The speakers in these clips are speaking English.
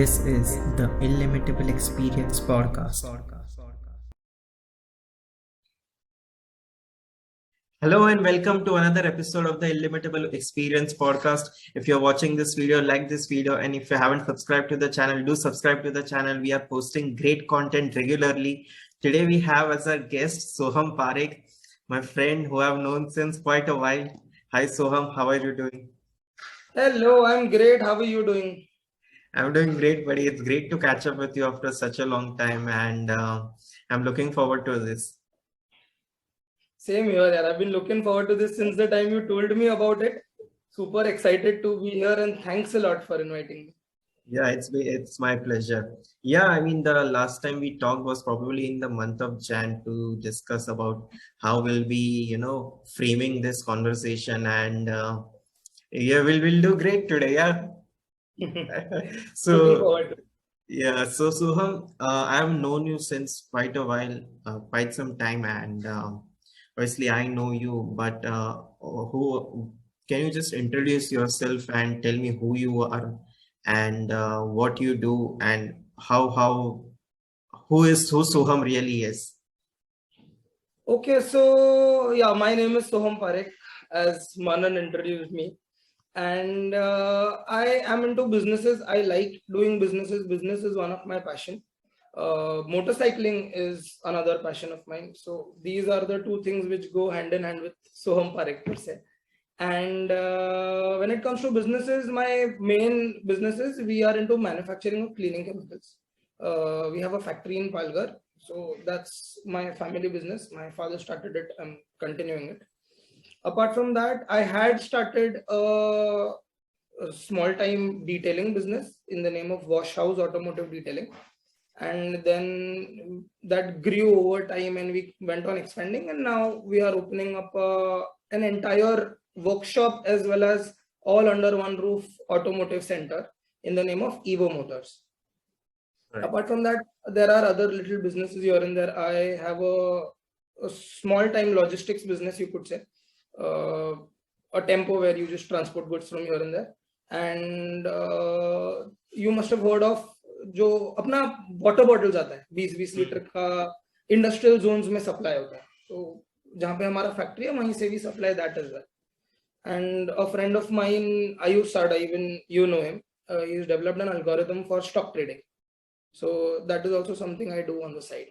This is the Illimitable Experience Podcast. Hello and welcome to another episode of the Illimitable Experience Podcast. If you're watching this video, like this video, and if you haven't subscribed to the channel, do subscribe to the channel. We are posting great content regularly. Today we have as our guest Sohum Parekh, my friend who I've known since quite a while. Hi Sohum, how are you doing? Hello, I'm great. How are you doing? I'm doing great, buddy. It's great to catch up with you after such a long time, and I'm looking forward to this. Same here, yaar. I've been looking forward to this since the time you told me about it. Super excited to be here, and thanks a lot for inviting me. Yeah, it's my pleasure. Yeah, I mean, the last time we talked was probably in the month of Jan to discuss about how we'll be, framing this conversation, and yeah, we'll do great today. Yeah. Looking So forward to it. yeah, so Soham, I've known you since quite a while, quite some time, and obviously I know you, but who can you just introduce yourself and tell me who you are and what you do and who Soham really is? Okay, so yeah, my name is Sohum Parekh, as Manan introduced me. And I am into businesses. I like doing businesses. Business is one of my passion. Motorcycling is another passion of mine. So these are the two things which go hand in hand with Sohum Parekh per se. And when it comes to businesses, my main businesses, we are into manufacturing of cleaning chemicals. We have a factory in Palghar. So that's my family business. My father started it. I'm continuing it. Apart from that, I had started a small time detailing business in the name of Wash House Automotive Detailing. And then that grew over time and we went on expanding. And now we are opening up an entire workshop as well as all under one roof automotive center in the name of Evo Motors. Right. Apart from that, there are other little businesses here and there. I have a small time logistics business, you could say. A tempo where you just transport goods from here and there. And you must have heard of जो अपना water bottles आता है 20-20 litre का industrial zones में supply होता है. तो जहाँ पे हमारा factory है वहीं से भी supply that as well. And a friend of mine, Ayush Sada, even you know him, he's developed an algorithm for stock trading. So that is also something I do on the side.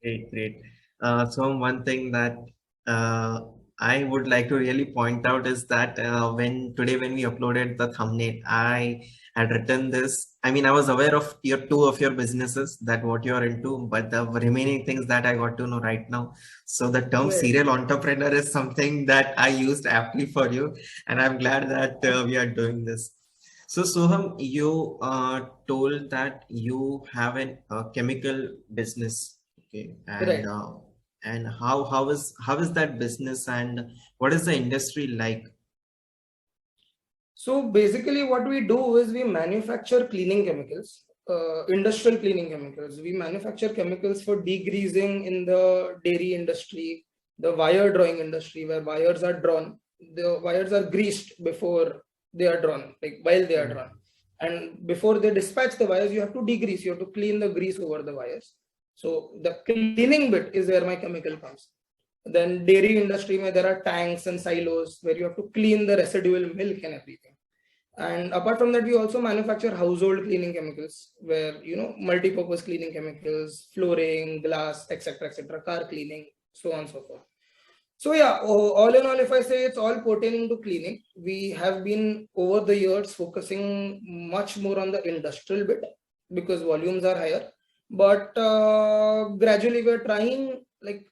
Great. So one thing that I would like to really point out is that when we uploaded the thumbnail, I had written this. I mean, I was aware of two of your businesses, that what you are into, but the remaining things that I got to know right now. So the term serial entrepreneur is something that I used aptly for you, and I'm glad that we are doing this. So Soham, you told that you have a chemical business, okay, and Right. And how is that business and what is the industry like? So basically what we do is we manufacture cleaning chemicals, industrial cleaning chemicals. We manufacture chemicals for degreasing in the dairy industry, the wire drawing industry, where wires are drawn. The wires are greased before they are drawn, like while they are drawn. And before they dispatch the wires, you have to degrease, you have to clean the grease over the wires. So the cleaning bit is where my chemical comes. Then dairy industry, where there are tanks and silos where you have to clean the residual milk and everything. And apart from that, we also manufacture household cleaning chemicals, where multi-purpose cleaning chemicals, flooring, glass, etc., car cleaning, so on and so forth. So yeah, all in all, if I say it's all pertaining to cleaning, we have been over the years focusing much more on the industrial bit because volumes are higher. But gradually we're trying,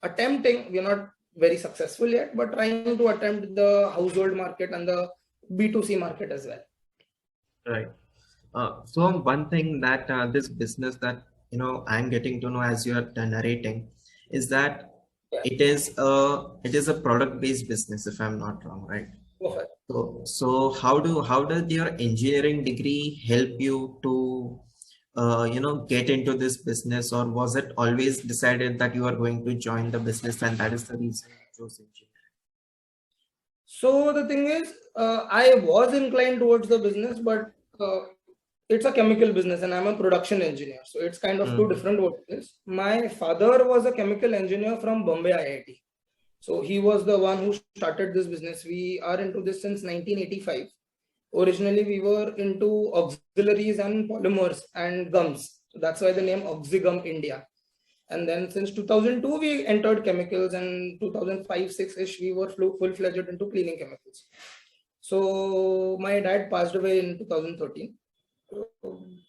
attempting, we're not very successful yet, but trying to attempt the household market and the B2C market as well. Right. So one thing that this business that I'm getting to know as you are narrating is that it is a product based business, if I'm not wrong, right? Okay. So how does your engineering degree help you to get into this business, or was it always decided that you are going to join the business and that is the reason you chose engineering? So the thing is, I was inclined towards the business, but it's a chemical business and I'm a production engineer. So it's kind of two different verticals. My father was a chemical engineer from Bombay IIT. So he was the one who started this business. We are into this since 1985. Originally, we were into auxiliaries and polymers and gums. So that's why the name Oxygum India. And then since 2002, we entered chemicals, and 2005-6-ish, we were full-fledged into cleaning chemicals. So my dad passed away in 2013.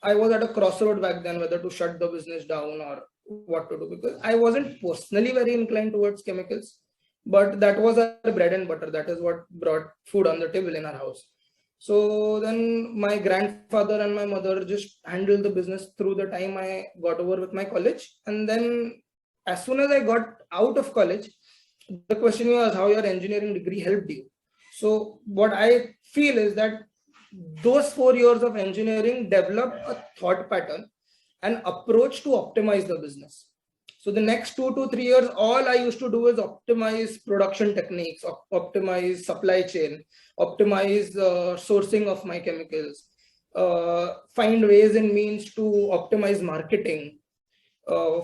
I was at a crossroad back then whether to shut the business down or what to do, because I wasn't personally very inclined towards chemicals, but that was our bread and butter. That is what brought food on the table in our house. So then my grandfather and my mother just handled the business through the time I got over with my college. And then as soon as I got out of college, the question was how your engineering degree helped you. So what I feel is that those 4 years of engineering developed a thought pattern and approach to optimize the business. So the next 2 to 3 years, all I used to do is optimize production techniques, optimize supply chain, optimize sourcing of my chemicals, find ways and means to optimize marketing,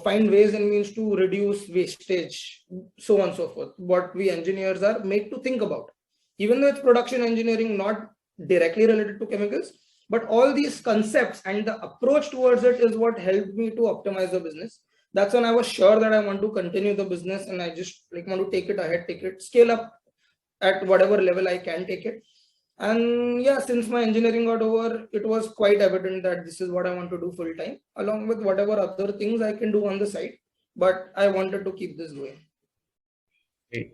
find ways and means to reduce wastage, so on and so forth. What we engineers are made to think about, even though it's production engineering, not directly related to chemicals, but all these concepts and the approach towards it is what helped me to optimize the business. That's when I was sure that I want to continue the business, and I just want to take it ahead, take it, scale up at whatever level I can take it. And yeah, since my engineering got over, it was quite evident that this is what I want to do full time, along with whatever other things I can do on the side. But I wanted to keep this going. Great.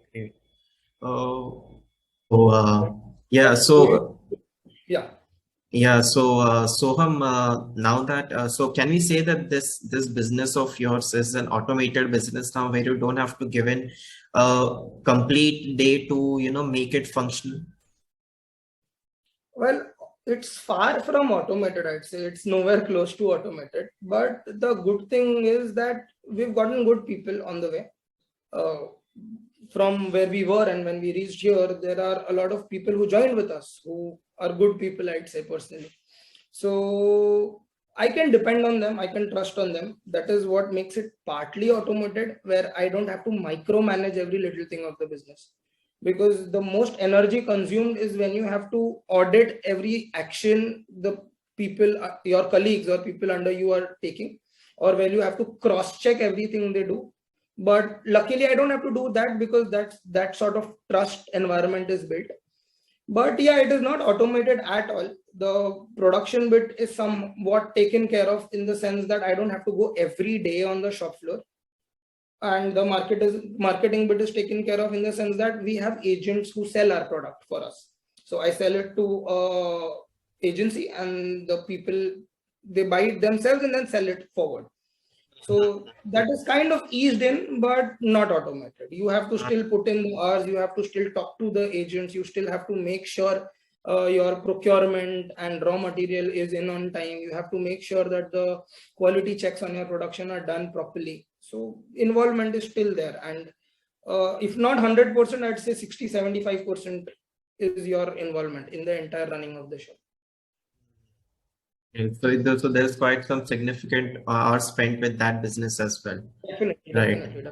Yeah. So Soham, now that so can we say that this business of yours is an automated business now, where you don't have to give in a complete day to make it functional? Well, it's far from automated. I'd say it's nowhere close to automated. But the good thing is that we've gotten good people on the way. From where we were and when we reached here, there are a lot of people who joined with us who are good people, I'd say personally. So I can depend on them, I can trust on them. That is what makes it partly automated, where I don't have to micromanage every little thing of the business. Because the most energy consumed is when you have to audit every action the people, your colleagues or people under you are taking, or when you have to cross-check everything they do. But luckily, I don't have to do that, because that sort of trust environment is built. But yeah, it is not automated at all. The production bit is somewhat taken care of, in the sense that I don't have to go every day on the shop floor. And the marketing bit is taken care of, in the sense that we have agents who sell our product for us. So I sell it to an agency, and the people, they buy it themselves and then sell it forward. So that is kind of eased in, but not automated. You have to still put in the hours, you have to still talk to the agents, you still have to make sure your procurement and raw material is in on time. You have to make sure that the quality checks on your production are done properly. So involvement is still there. And if not 100%, I'd say 60-75% is your involvement in the entire running of the show. So there's quite some significant hours spent with that business as well. Definitely.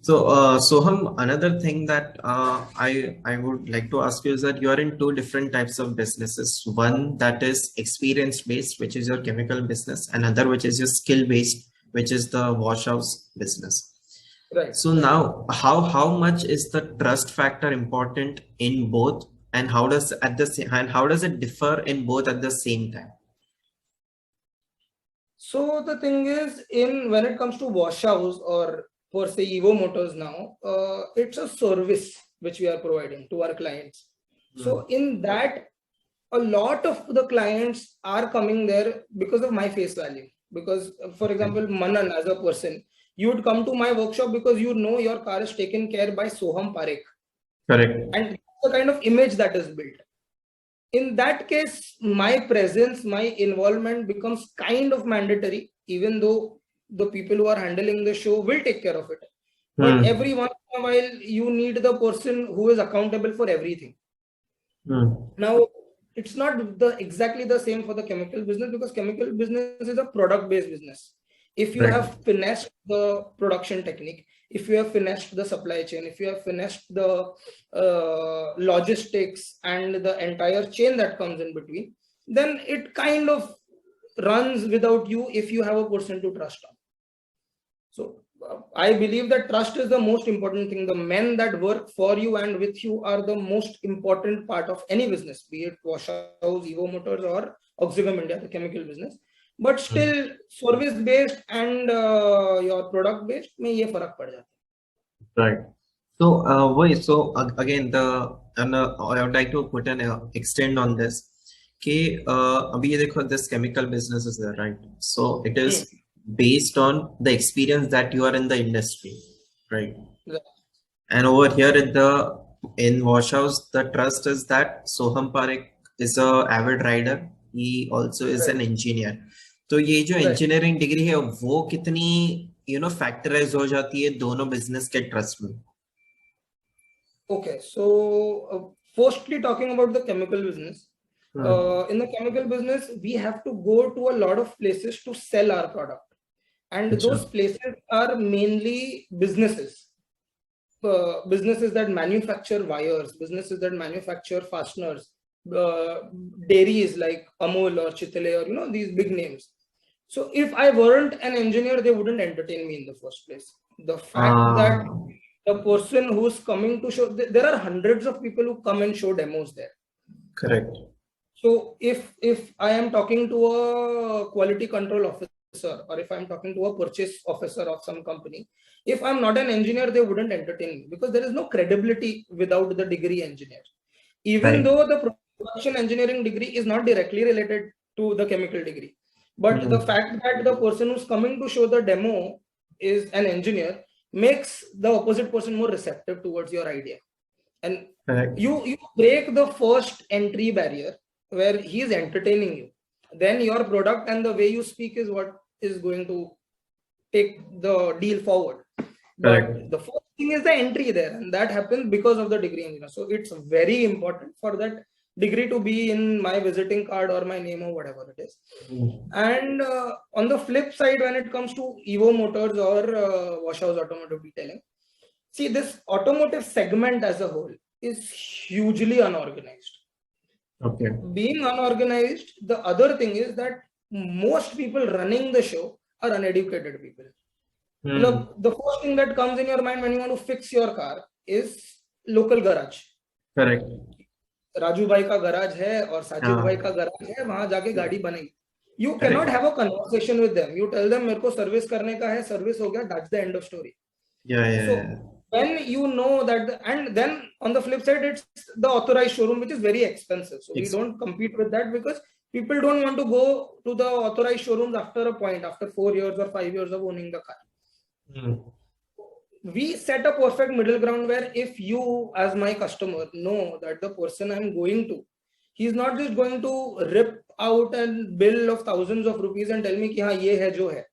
So Soham, another thing that I would like to ask you is that you are in two different types of businesses. One that is experience based, which is your chemical business, another which is your skill based, which is the wash house business. Right. So now, how much is the trust factor important in both, and how does it differ in both at the same time? So the thing is, when it comes to wash house, or per se Evo Motors now, it's a service which we are providing to our clients. So in that, a lot of the clients are coming there because of my face value. Because for example, Manan as a person, you would come to my workshop because you know your car is taken care by Sohum Parekh. Correct. And the kind of image that is built. In that case, my presence, my involvement becomes kind of mandatory, even though the people who are handling the show will take care of it. But every once in a while, you need the person who is accountable for everything. Now, it's not exactly the same for the chemical business, because chemical business is a product based business. If you have finessed the production technique, if you have finessed the supply chain, if you have finessed the logistics and the entire chain that comes in between, then it kind of runs without you if you have a person to trust on. So I believe that trust is the most important thing. The men that work for you and with you are the most important part of any business, be it Wash House, Evo Motors, or Oxygum India, the chemical business. But still, service based and your product based, में ये फर्क पड़ जाता है. Right. So again, I would like to put an extend on this. कि अभी ये देखो, this chemical business is there, right? So it is based on the experience that you are in the industry, right? Yeah. And over here in Wash House, the trust is that Sohum Parekh is a avid rider. He also is an engineer. तो ये जो engineering degree है वो कितनी factorize हो जाती है दोनों business के trust में? Okay, so firstly talking about the chemical business. In the chemical business, we have to go to a lot of places to sell our product. And those places are mainly businesses. Businesses that manufacture wires, businesses that manufacture fasteners, dairies like Amul or Chitale or these big names. So if I weren't an engineer, they wouldn't entertain me in the first place. The fact that the person who's coming to show, there are hundreds of people who come and show demos there. Correct. So if I am talking to a quality control officer, or if I'm talking to a purchase officer of some company, if I'm not an engineer, they wouldn't entertain me, because there is no credibility without the degree engineer. Even though the production engineering degree is not directly related to the chemical degree, but the fact that the person who's coming to show the demo is an engineer makes the opposite person more receptive towards your idea. And you break the first entry barrier where he is entertaining you. Then your product and the way you speak is what is going to take the deal forward. But the first thing is the entry there, and that happens because of the degree engineer. So it's very important for that degree to be in my visiting card or my name or whatever it is. And on the flip side, when it comes to Evo Motors or Wash House Automotive Detailing, see, this automotive segment as a whole is hugely unorganized. Okay. Being unorganized, the other thing is that most people running the show are uneducated people. Look, the first thing that comes in your mind when you want to fix your car is local garage. Correct. Raju भाई का garage है और साजिद भाई का garage है, वहां जाके गाड़ी बनेगी. You cannot have a conversation with them. You tell them मेरे को सर्विस करने का है, सर्विस हो गया, that's the end of story. So when you know that, and then on the flip side, it's the authorized showroom, which is very expensive. So we don't compete with that, because people don't want to go to the authorized showrooms after a point, after 4 years or 5 years of owning the car. We set a perfect middle ground where if you as my customer know that the person I'm going to, he's not just going to rip out a bill of thousands of rupees and tell me ki haan ye hai jo hai.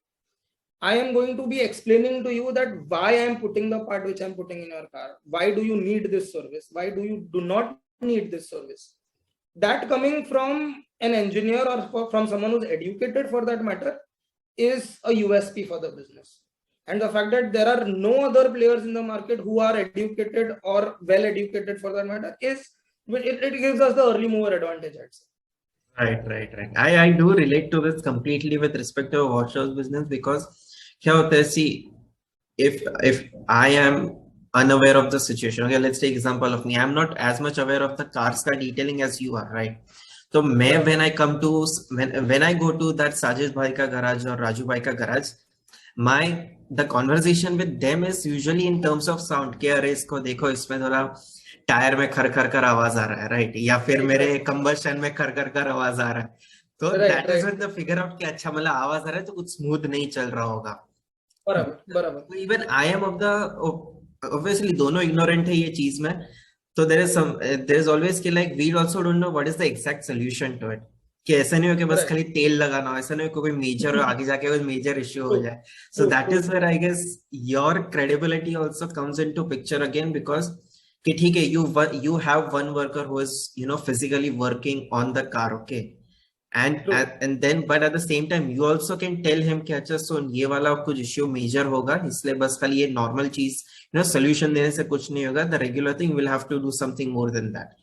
I am going to be explaining to you that why I am putting the part which I am putting in your car. Why do you need this service? Why do you do not need this service? That coming from an engineer or from someone who's educated for that matter is a USP for the business. And the fact that there are no other players in the market who are educated or well educated for that matter is, it gives us the early mover advantage, I'd say. Right. I do relate to this completely with respect to Wash House business, because क्या होता है, see, if I am unaware of the situation, okay, let's take example of me, I'm not as much aware of the cars ka detailing as you are, right? So when I come to, when I go to that Sajid bhai ka garage or Raju bhai ka garage, the conversation with them is usually in terms of sound. कि अरे इसको देखो, इसमें थोड़ा tyre में खर खर कर आवाज आ रहा है, राइट? या फिर मेरे कंबशन में खर खर कर आवाज आ रहा है. तो that is when the figure out कि अच्छा मतलब आवाज आ रहा है तो कुछ स्मूथ नहीं चल रहा होगा. बराबर. Even I am of the, obviously दोनों ignorant है ये चीज में. So there is always कि like we also don't know what is the exact solution to it. कि ऐसा नहीं हो कि बस खाली तेल लगाना हो, ऐसा नहीं हो कोई मेजर हो, आगे जाके कोई मेजर इश्यू हो जाए. So that is where I guess your credibility also comes into picture again, because कि ठीक है, you have one worker who is physically working on the car, okay, and then but at the same time you also can tell him कि अच्छा so ये वाला कुछ issue major होगा, इसलिए बस खाली ये नॉर्मल चीज सोल्यूशन देने से कुछ नहीं होगा, the regular thing will have to do something more than that.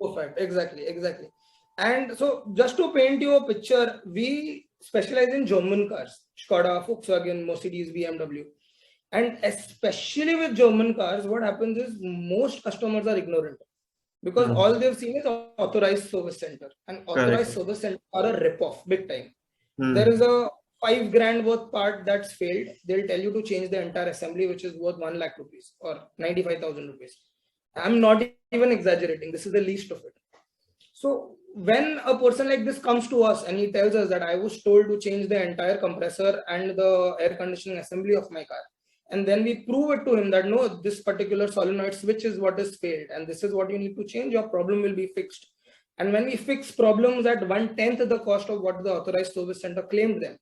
Perfect. Exactly. And so just to paint you a picture, we specialize in German cars, Skoda, Volkswagen, Mercedes, BMW. And especially with German cars, what happens is most customers are ignorant because all they've seen is authorized service center, and authorized service center are a rip-off big time. There is a 5 grand worth part that's failed. They'll tell you to change the entire assembly, which is worth 1 lakh rupees or 95,000 rupees. I'm not even exaggerating. This is the least of it. So when a person like this comes to us and he tells us that I was told to change the entire compressor and the air conditioning assembly of my car, and then we prove it to him that no, this particular solenoid switch is what is failed and this is what you need to change, your problem will be fixed. And when we fix problems at 1/10 the cost of what the authorized service center claimed them,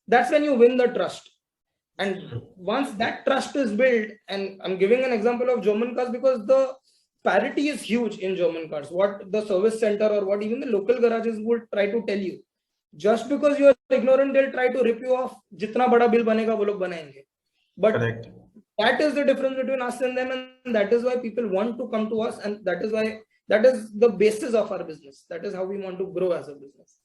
that's when you win the trust. And once that trust is built, and I'm giving an example of German cars because the parity is huge in German cars. What the service center or what even the local garages would try to tell you, just because you are ignorant, they'll try to rip you off. Jitna bada bill banega wo log banayenge. But correct, that is the difference between us and them, and that is why people want to come to us, and that is why that is the basis of our business. That is how we want to grow as a business.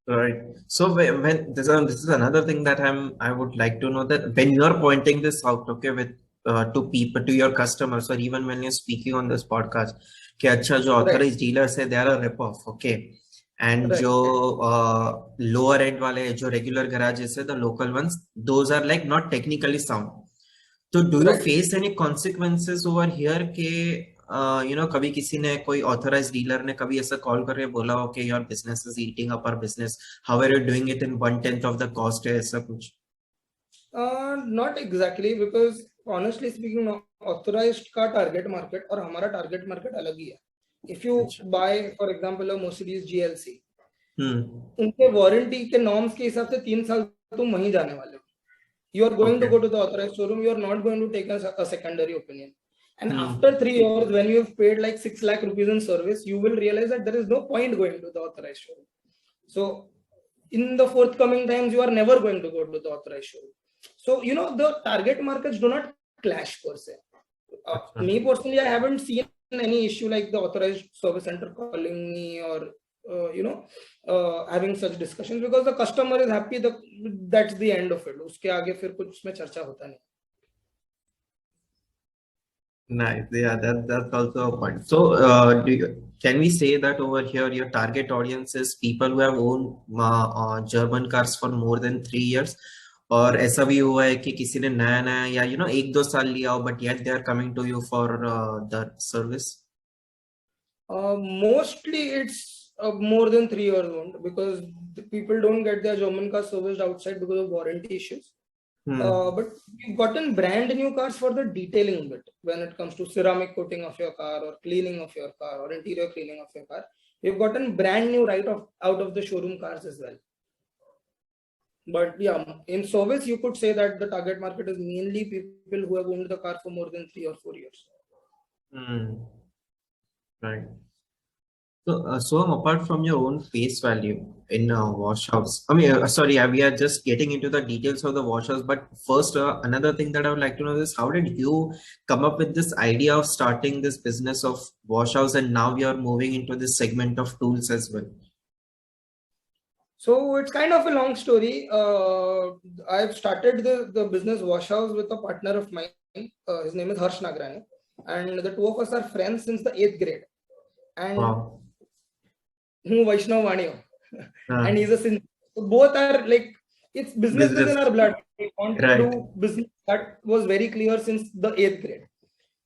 Right. So when this is another thing that I would like to know, that when you're pointing this out, okay, with to people, to your customers, or even when you're speaking on this podcast, कि अच्छा जो authorized dealers है, they are a rip off, okay, and जो lower end वाले जो regular garages है, the local ones, those are like not technically sound. So do you face any consequences over here कि कभी किसी ने, कोई ऑथराइज्ड डीलर ने कभी ऐसा कॉल करके बोला हो कि your business is eating up our business, how are you doing it in 1/10 of the cost, है ऐसा कुछ? Not exactly, because honestly speaking, authorized का target market और हमारा target market अलग ही है. If you buy, for example, a Mercedes GLC, उनके warranty के नॉर्म्स के हिसाब से 3 साल तुम वहीं जाने वाले हो. You are going to go to the authorized showroom. You are not going to take a secondary opinion. And after 3 years, when you have paid like 6 lakh rupees in service, you will realize that there is no point going to the authorized showroom. So in the forthcoming times, you are never going to go to the authorized showroom. So, the target markets do not clash per se. Me personally, I haven't seen any issue like the authorized service center calling me or having such discussions, because the customer is happy. That's the end of it. उसके आगे फिर कुछ उसमें चर्चा होता नहीं. Nice. Yeah, that's also a point. So can we say that over here your target audience is people who have owned German cars for more than 3 years, और ऐसा भी हुआ है कि किसी ने नया या 1-2 साल लिया हो, but yet they are coming to you for the service? Mostly it's more than 3 years old, because the people don't get their German cars serviced outside because of warranty issues. But we've gotten brand new cars for the detailing bit. When it comes to ceramic coating of your car or cleaning of your car or interior cleaning of your car, we've gotten brand new out of the showroom cars as well. But yeah, in service, you could say that the target market is mainly people who have owned the car for more than 3 or 4 years. Right. So apart from your own face value in wash house, we are just getting into the details of the wash house. But first, another thing that I would like to know is, how did you come up with this idea of starting this business of wash house, and now you are moving into this segment of tools as well? So it's kind of a long story. I've started the business wash house with a partner of mine. His name is Harsh Nagrani, and the two of us are friends since the 8th grade. And Vaishnav Vaniyo, and he's a sin. So both are like, it's business is in our blood. We want to do business. That was very clear since the 8th grade.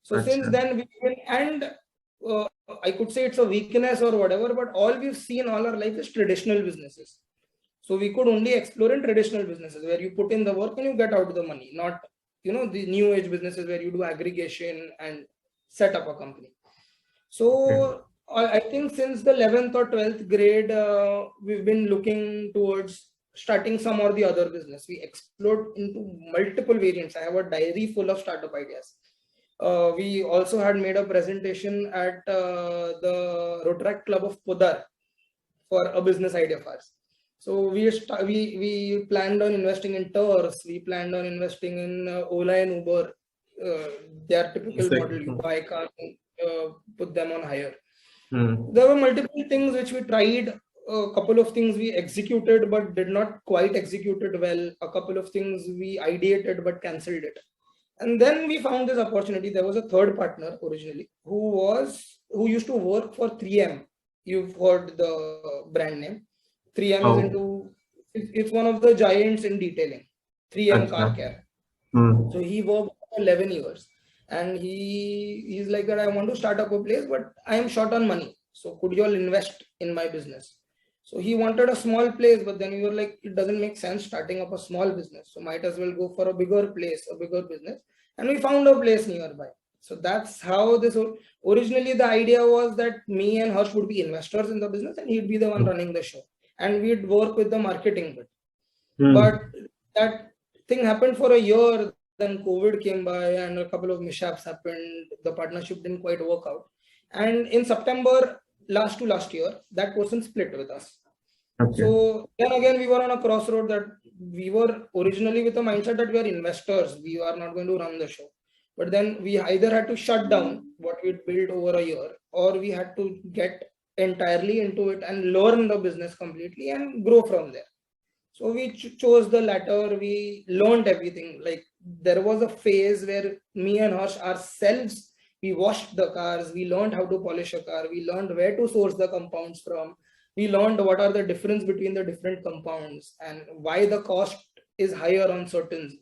So since then we've been, and I could say it's a weakness or whatever, but all we've seen all our life is traditional businesses. So we could only explore in traditional businesses where you put in the work and you get out the money, not the new age businesses where you do aggregation and set up a company. So I think since the 11th or 12th grade, we've been looking towards starting some or the other business. We explored into multiple variants. I have a diary full of startup ideas. We also had made a presentation at the Rotaract Club of Podar for a business idea of ours. So we planned on investing in tours. We planned on investing in Ola and Uber. Their typical model: you buy a car and put them on hire. There were multiple things which we tried. A couple of things we executed but did not quite execute it well. A couple of things we ideated but cancelled it. And then we found this opportunity. There was a third partner originally who used to work for 3M. You've heard the brand name. 3M is into, it's one of the giants in detailing. 3M car care. So he worked for 11 years, and he's like that. I want to start up a place, but I am short on money. So could you all invest in my business? So he wanted a small place, but then we were like, it doesn't make sense starting up a small business. So might as well go for a bigger place, a bigger business. And we found a place nearby. So that's how this originally the idea was, that me and Harsh would be investors in the business and he'd be the one running the show. And we'd work with the marketing bit. But that thing happened for a year. Then COVID came by and a couple of mishaps happened. The partnership didn't quite work out. And in September last year, that person split with us. So then again, we were on a crossroad that we were originally with the mindset that we are investors. We are not going to run the show. But then we either had to shut down what we'd built over a year, or we had to get entirely into it and learn the business completely and grow from there. So we chose the latter. We learned everything. Like there was a phase where me and Harsh ourselves, we washed the cars. We learned how to polish a car. We learned where to source the compounds from. We learned what are the difference between the different compounds and why the cost is higher on certain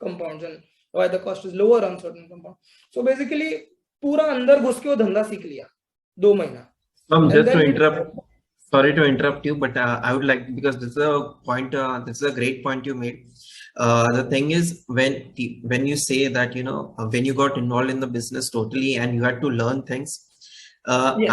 compounds and why the cost is lower on certain compounds. So basically, पूरा अंदर घुस के वो धंधा सीख लिया 2 महीना. Just to interrupt, sorry to interrupt you, but I would like, because this is a point, this is a great point you made. The thing is, when you say that, when you got involved in the business totally and you had to learn things, yes.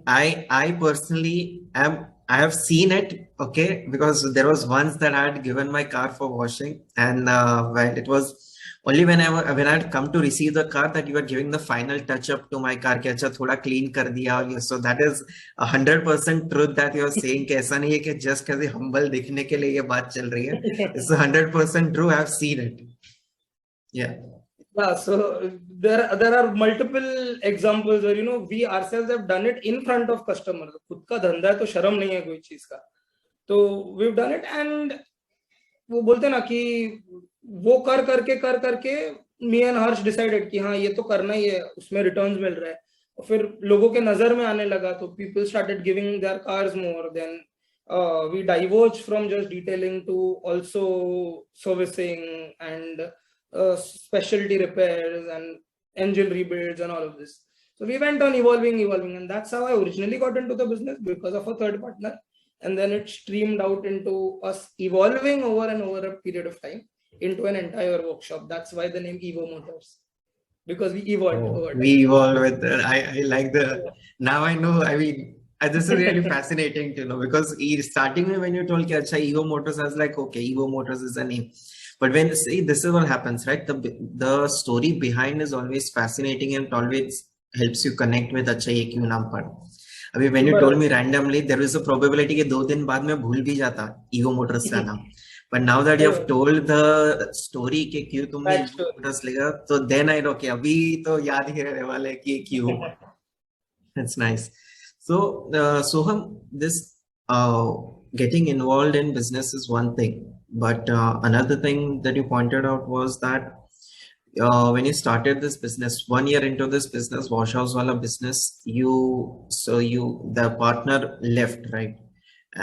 I personally I have seen it, okay, because there was once that I had given my car for washing, and when it was only when I had come to receive the car that you were giving the final touch up to my car, कि अच्छा थोड़ा clean कर दिया. So that is 100% truth that you are saying. कि ऐसा नहीं है कि just कैसे humble दिखने के लिए ये बात चल रही है. It's 100% true. I have seen it. Yeah. Yeah, so there are multiple examples where we ourselves have done it in front of customers. खुद का धंधा है तो शर्म नहीं है कोई चीज का. तो we've done it, and वो बोलते ना कि वो कर करके me and Harsh decided कि हाँ ये तो करना ही है, उसमें returns मिल रहा है. और फिर लोगों के नजर में आने लगा, तो people started giving their cars more. Then we diverged from just detailing to also servicing and specialty repairs and engine rebuilds and all of this. So we went on evolving, and that's how I originally got into the business, because of a third partner. And then it streamed out into us evolving over and over a period of time into an entire workshop. That's why the name Evo Motors, because we evolved over time. We evolved with that. I like the, now I know, I mean, this is really fascinating to know, because starting when you told that Evo Motors, I was like, okay, Evo Motors is a name. But when see, this is what happens, right? The story behind is always fascinating, and it always helps you connect with अच्छा ये क्यों नाम पड़ा. अभी when you told me randomly, there is a probability कि 2 दिन बाद मैं भूल भी जाता Evo Motors का नाम. But now that you have told the story कि क्यों तुमने Evo Motors लिया, तो then I know कि अभी तो याद ही रहने वाले कि क्यों. That's nice. So Soham, this getting involved in business is one thing, but another thing that you pointed out was that when you started this business, 1 year into this business, wash house wala business, the partner left, right?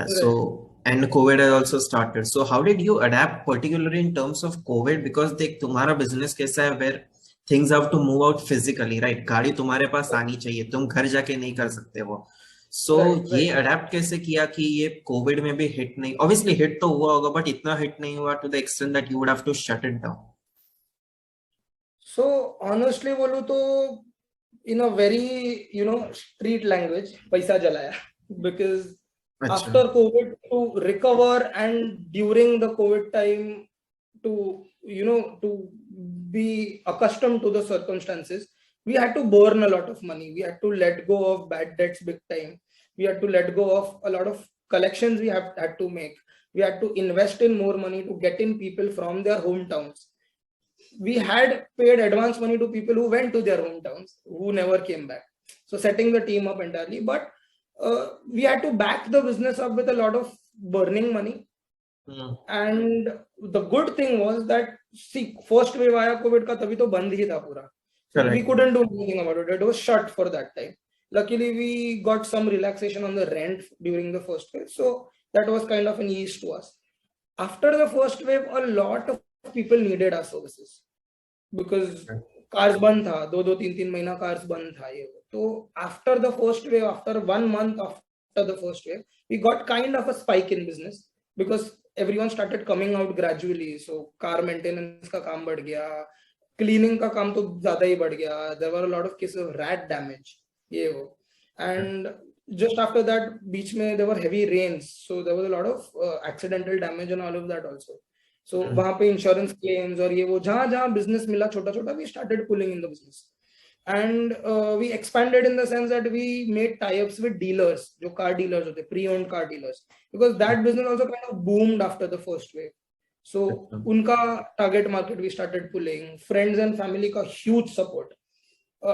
So, and COVID has also started. So how did you adapt, particularly in terms of COVID? Because तुम्हारा business कैसा है, where things have to move out physically, right? गाड़ी तुम्हारे पास आनी चाहिए, तुम घर जाके नहीं कर सकते वो. So ये अडेप्ट कैसे किया कि ये कोविड में भी हिट नहीं, ऑब्वियसली हिट तो हुआ होगा, बट इतना हिट नहीं हुआ to the extent that you would have to shut it down. So honestly बोलूं तो in a very street language, पैसा जलाया, because after COVID to recover and during the COVID time to be accustomed to the circumstances, we had to burn a lot of money. We had to let go of bad debts big time. We had to let go of a lot of collections we had to make. We had to invest in more money to get in people from their hometowns. We had paid advance money to people who went to their hometowns, who never came back. So setting the team up entirely. But we had to back the business up with a lot of burning money. And the good thing was that, see, first wave आया COVID का, तभी तो बंद ही था पूरा. So we couldn't do anything about it. It was shut for that time. Luckily, we got some relaxation on the rent during the first wave. So that was kind of an ease to us. After the first wave, a lot of people needed our services because cars बंद था, 2-3 महीना cars बंद था ये. So after the first wave, after 1 month after the first wave, we got kind of a spike in business because everyone started coming out gradually. So car maintenance का काम बढ़ गया, cleaning का काम तो ज़्यादा ही बढ़ गया. There were a lot of cases of rat damage. ये वो. And just after that, बीच में there were heavy rains, so there was a lot of accidental damage and all of that also. So वहाँ पे insurance claims और ये वो जहाँ business मिला छोटा छोटा, we started pulling in the business. And we expanded in the sense that we made tie-ups with dealers, जो car dealers होते, pre-owned car dealers, because that business also kind of boomed after the first wave. So उनका target market we started pulling. Friends and family का huge support.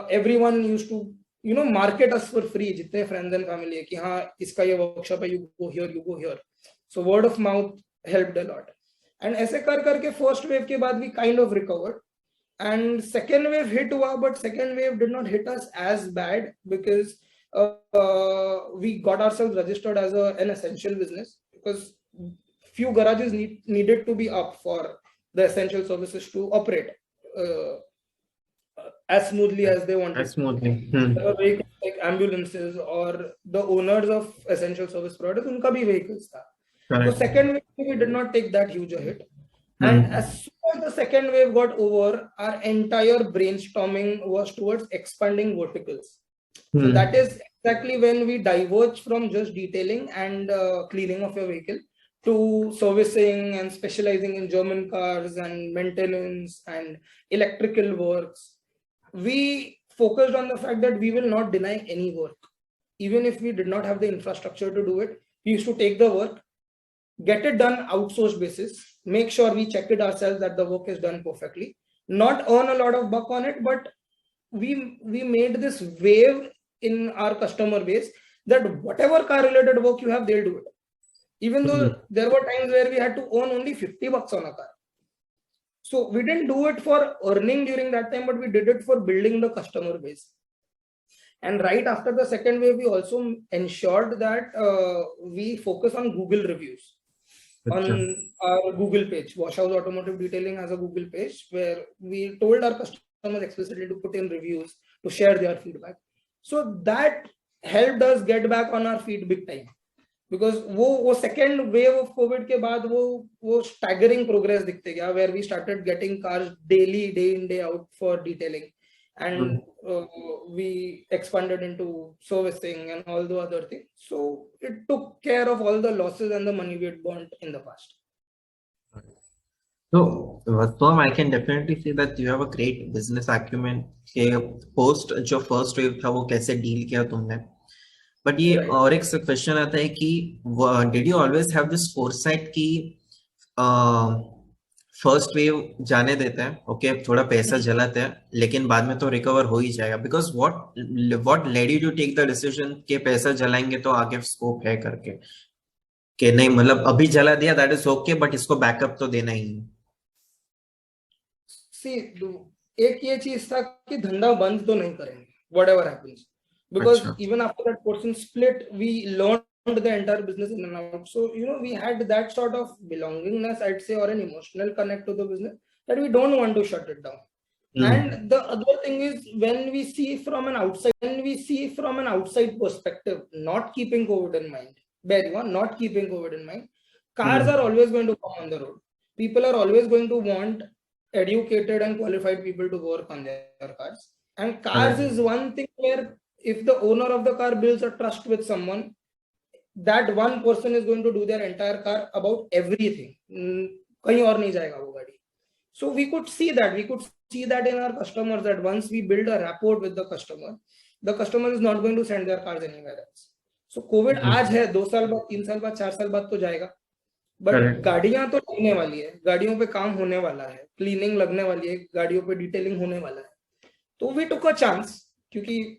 Everyone used to market us for free. जितने friends and family है कि हाँ इसका ये workshop है, you go here. So word of mouth helped a lot. And ऐसे करके first wave के बाद we kind of recovered. And second wave hit, but second wave did not hit us as bad because we got ourselves registered as an essential business, because few garages needed to be up for the essential services to operate as smoothly as they wanted. As smoothly. There were vehicles like ambulances or the owners of essential service providers, unka bhi vehicles tha. So second wave we did not take that huge a hit. And as soon as the second wave got over, our entire brainstorming was towards expanding verticals. So that is exactly when we diverged from just detailing and cleaning of your vehicle to servicing and specializing in German cars and maintenance and electrical works. We focused on the fact that we will not deny any work. Even if we did not have the infrastructure to do it, we used to take the work, get it done outsourced basis, make sure we check it ourselves that the work is done perfectly, not earn a lot of buck on it, but we made this wave in our customer base that whatever car related work you have, they'll do it. Even though there were times where we had to earn only $50 on a car. So we didn't do it for earning during that time, but we did it for building the customer base. And right after the second wave, we also ensured that we focus on Google reviews. On our Google page. Washhouse Automotive Detailing has a Google page where we told our customers explicitly to put in reviews, to share their feedback. So that helped us get back on our feet big time. Because वो second wave of COVID के बाद वो staggering progress दिखते गया, where we started getting cars daily, day in, day out for detailing. And we expanded into servicing and all the other things. So it took care of all the losses and the money we had burnt in the past. So, Tom, I can definitely say that you have a great business acumen. Post जो first wave था वो कैसे deal किया तुमने? But ये और एक question आता है कि did you always have this foresight कि फर्स्ट वेव जाने देते हैं, ओके, थोड़ा पैसा जलाते हैं, लेकिन बाद में तो रिकवर हो ही जाएगा, because what led you to take the decision कि पैसा जलाएंगे तो आगे स्कोप है करके, कि नहीं मतलब अभी जला दिया दैट इज ओके, बट इसको बैकअप तो देना ही है. सी एक ये चीज था कि धंधा बंद तो नहीं करेंगे whatever happens, because even after that person split we learn the entire business in and out. So we had that sort of belongingness, I'd say, or an emotional connect to the business that we don't want to shut it down. And the other thing is, when we see from an outside perspective, not keeping COVID in mind, not keeping COVID in mind, cars are always going to come on the road. People are always going to want educated and qualified people to work on their cars. And cars is one thing where if the owner of the car builds a trust with someone, that one person is going to do their entire car about everything. कहीं और नहीं जाएगा वो गाड़ी. So we could see that in our customers, that once we build a rapport with the customer is not going to send their cars anywhere else. So COVID आज है, 2 साल बाद, 3 साल बाद, 4 साल बाद तो जाएगा, बट गाड़ियां तो लगने वाली है, गाड़ियों पे काम होने वाला है, क्लीनिंग लगने वाली है, गाड़ियों पे डिटेलिंग होने वाला है. तो we took a chance, क्योंकि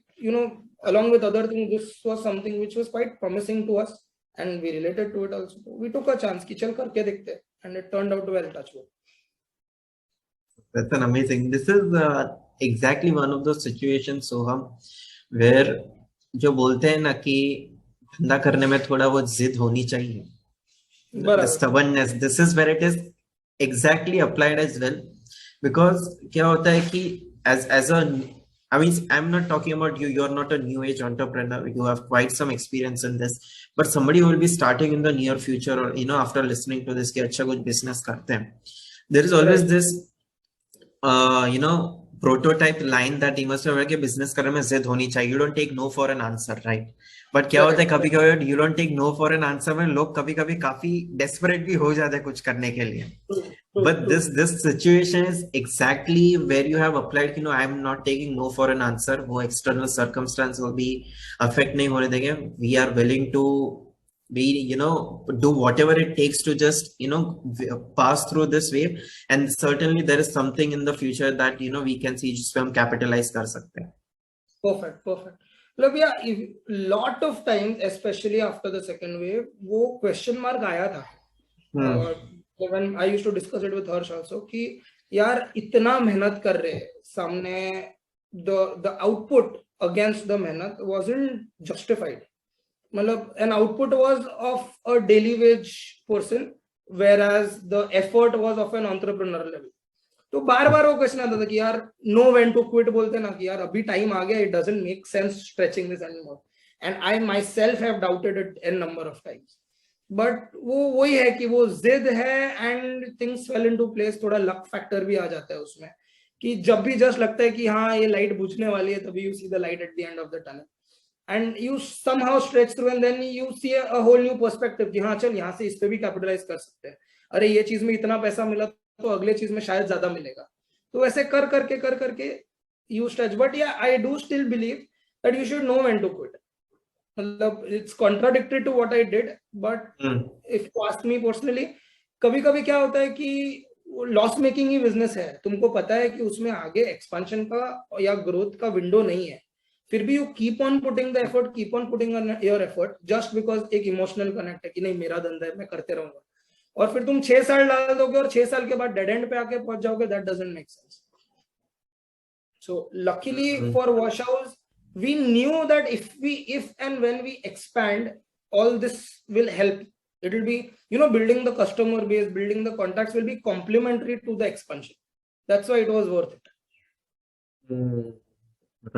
along with other things, this was something which was quite promising to us and we related to it also. We took a chance कि चल करके देखते हैं, and it turned out well, touch wood. That's an amazing. This is exactly one of those situations, Soham, where जो बोलते हैं ना कि धंधा करने में थोड़ा वो जिद होनी चाहिए. The stubbornness. This is where it is exactly applied as well, because क्या होता है कि as a, I mean, I'm not talking about you. You're not a new age entrepreneur. You have quite some experience in this, but somebody who will be starting in the near future, or after listening to this, कि अच्छा कुछ business करते हैं. There is always this prototype line that you must have heard कि business करने में जिद होनी चाहिए. You don't take no for an answer, right? But क्या होता है कभी कभी you don't take no for an answer में लोग कभी कभी काफी desperate भी हो जाते हैं कुछ करने के लिए. But this situation is exactly where you have applied, I'm not taking no for an answer. वो external circumstance will be affect नहीं होने देंगे. We are willing to be, do whatever it takes to just, pass through this wave. And certainly there is something in the future that, we can see जिस पे हम capitalize कर सकते हैं. Perfect. Look, yeah, lot of times, especially after the second wave, वो question mark आया था. When I used to discuss it with Harsh also, कि यार इतना मेहनत कर रहे हैं, सामने the output against the मेहनत wasn't justified. मतलब an output was of a daily wage person, whereas the effort was of an entrepreneur level. तो बार बार वो क्वेश्चन आता था कि यार नो व्हेन टू क्विट बोलते ना कि यार अभी टाइम आ गया, it doesn't make sense stretching this anymore, and I myself have doubted it an number of times. But वो वही है कि वो जिद है and things fell into place. थोड़ा लक फैक्टर भी आ जाता है उसमें कि जब भी जस्ट लगता है कि हाँ ये लाइट बुझने वाली है, तभी you see the light at the end of the tunnel and you somehow stretch through and then you see a whole new perspective कि हाँ चल यहाँ से इस पे भी कैपिटलाइज कर सकते हैं, अरे ये चीज में इतना पैसा मिला तो अगले चीज में शायद ज्यादा मिलेगा. तो वैसे कर करके you stretch. But yeah I do still believe that you should know when to quit. मतलब it's contradictory to what I did, but if you ask me personally, कभी कभी क्या होता है कि लॉस मेकिंग ही बिजनेस है, तुमको पता है कि उसमें आगे एक्सपेंशन का या ग्रोथ का विंडो नहीं है, फिर भी you keep on putting the effort, keep on putting your effort just because एक इमोशनल कनेक्ट है कि नहीं मेरा धंधा है, मैं करते रहूंगा. और फिर तुम 6 साल डाल दोगे और 6 साल के बाद डेड एंड पे आके पहुंच जाओगे. That doesn't make sense. So luckily for wash house we knew that if and when we expand, all this will help. It will be, building the customer base, building the contacts will be complementary to the expansion. That's why it was worth it.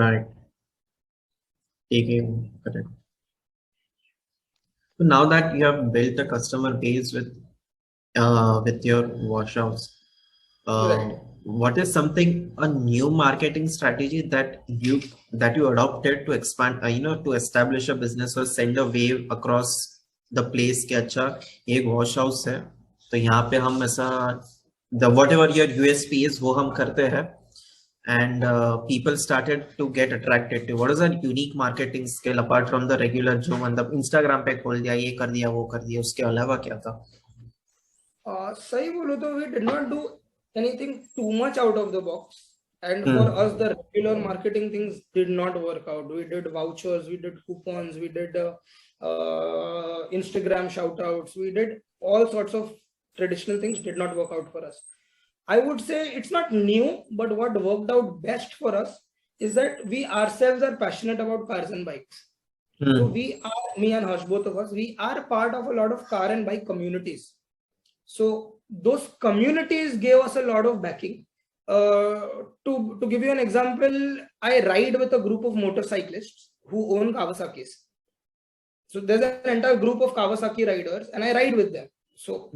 Right. Correct. So now that you have built a customer base with your wash house, Right. What is a new marketing strategy that you adopted to expand, to establish a business or send a wave across the place कि अच्छा ये एक wash house है तो यहाँ पे हम ऐसा whatever your USP is वो हम करते हैं, and people started to get attracted to. What is that unique marketing skill apart from the regular जो मतलब Instagram पे खोल दिया, ये कर दिया, वो कर दिया, उसके अलावा क्या था? सही बोलो तो we did not do anything too much out of the box, and for us the regular marketing things did not work out. We did vouchers, we did coupons, we did Instagram shout outs, we did all sorts of traditional things, did not work out for us. I would say it's not new, but what worked out best for us is that we ourselves are passionate about cars and bikes. So we are, me and Harsh, both of us, we are part of a lot of car and bike communities. So those communities gave us a lot of backing. To give you an example, I ride with a group of motorcyclists who own Kawasaki's. So there's an entire group of Kawasaki riders and I ride with them. So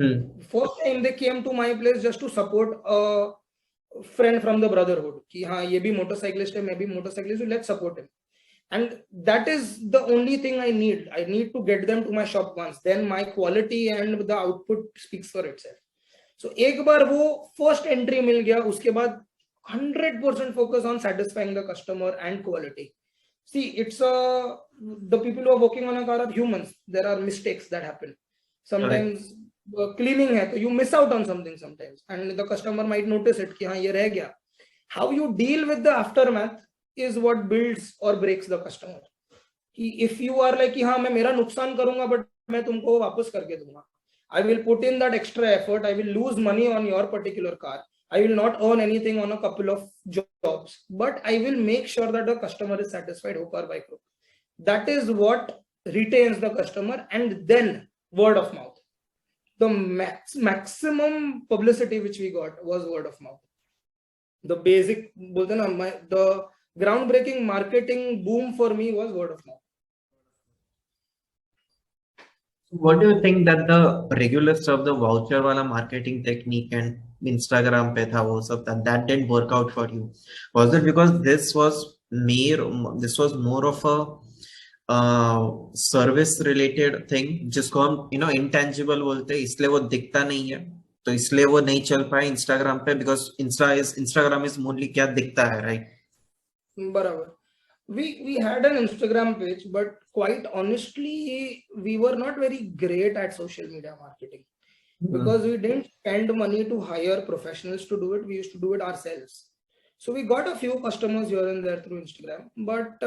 first time they came to my place just to support a friend from the brotherhood कि हाँ ये भी motorcyclist है, मैं भी motorcyclist हूँ, let's support him. And that is the only thing I need. I need to get them to my shop once. Then my quality and the output speaks for itself. So एक बार वो first entry मिल गया, उसके बाद 100% focus on satisfying the customer and quality. See, it's the people who are working on a car are humans. There are mistakes that happen. Sometimes cleaning है तो you miss out on something sometimes, and the customer might notice it कि हाँ ये रह गया. How you deal with the aftermath is what builds or breaks the customer. कि if you are like कि हाँ मैं मेरा नुकसान करूंगा but मैं तुमको वापस करके दूंगा. I will put in that extra effort. I will lose money on your particular car. I will not earn anything on a couple of jobs, but I will make sure that the customer is satisfied hook or by crook. That is what retains the customer, and then word of mouth. The maximum publicity which we got was word of mouth. The basic, the groundbreaking marketing boom for me was word of mouth. What do you think that the regular stuff, the voucher wala marketing technique and Instagram pe tha wo sab that didn't work out for you? Was it because this was more of a service related thing जिसको हम intangible बोलते हैं, इसलिए वो दिखता नहीं है, तो इसलिए वो नहीं चल पाए Instagram पे, because Instagram is mostly क्या दिखता है, right? बराबर. We had an Instagram page, but quite honestly, we were not very great at social media marketing because we didn't spend money to hire professionals to do it. We used to do it ourselves. So we got a few customers here and there through Instagram, but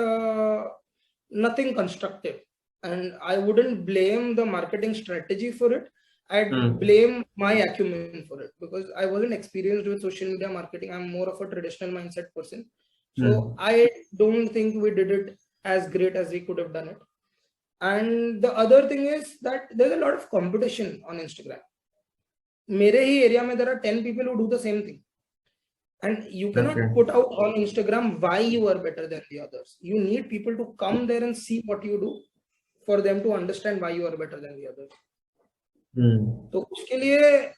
nothing constructive. And I wouldn't blame the marketing strategy for it. I'd blame my acumen for it because I wasn't experienced with social media marketing. I'm more of a traditional mindset person. So I don't think we did it as great as we could have done it. And the other thing is that there's a lot of competition on Instagram. Mere hi area mein there are 10 people who do the same thing. And you cannot put out on Instagram why you are better than the others. You need people to come there and see what you do for them to understand why you are better than the others. तो उसके लिए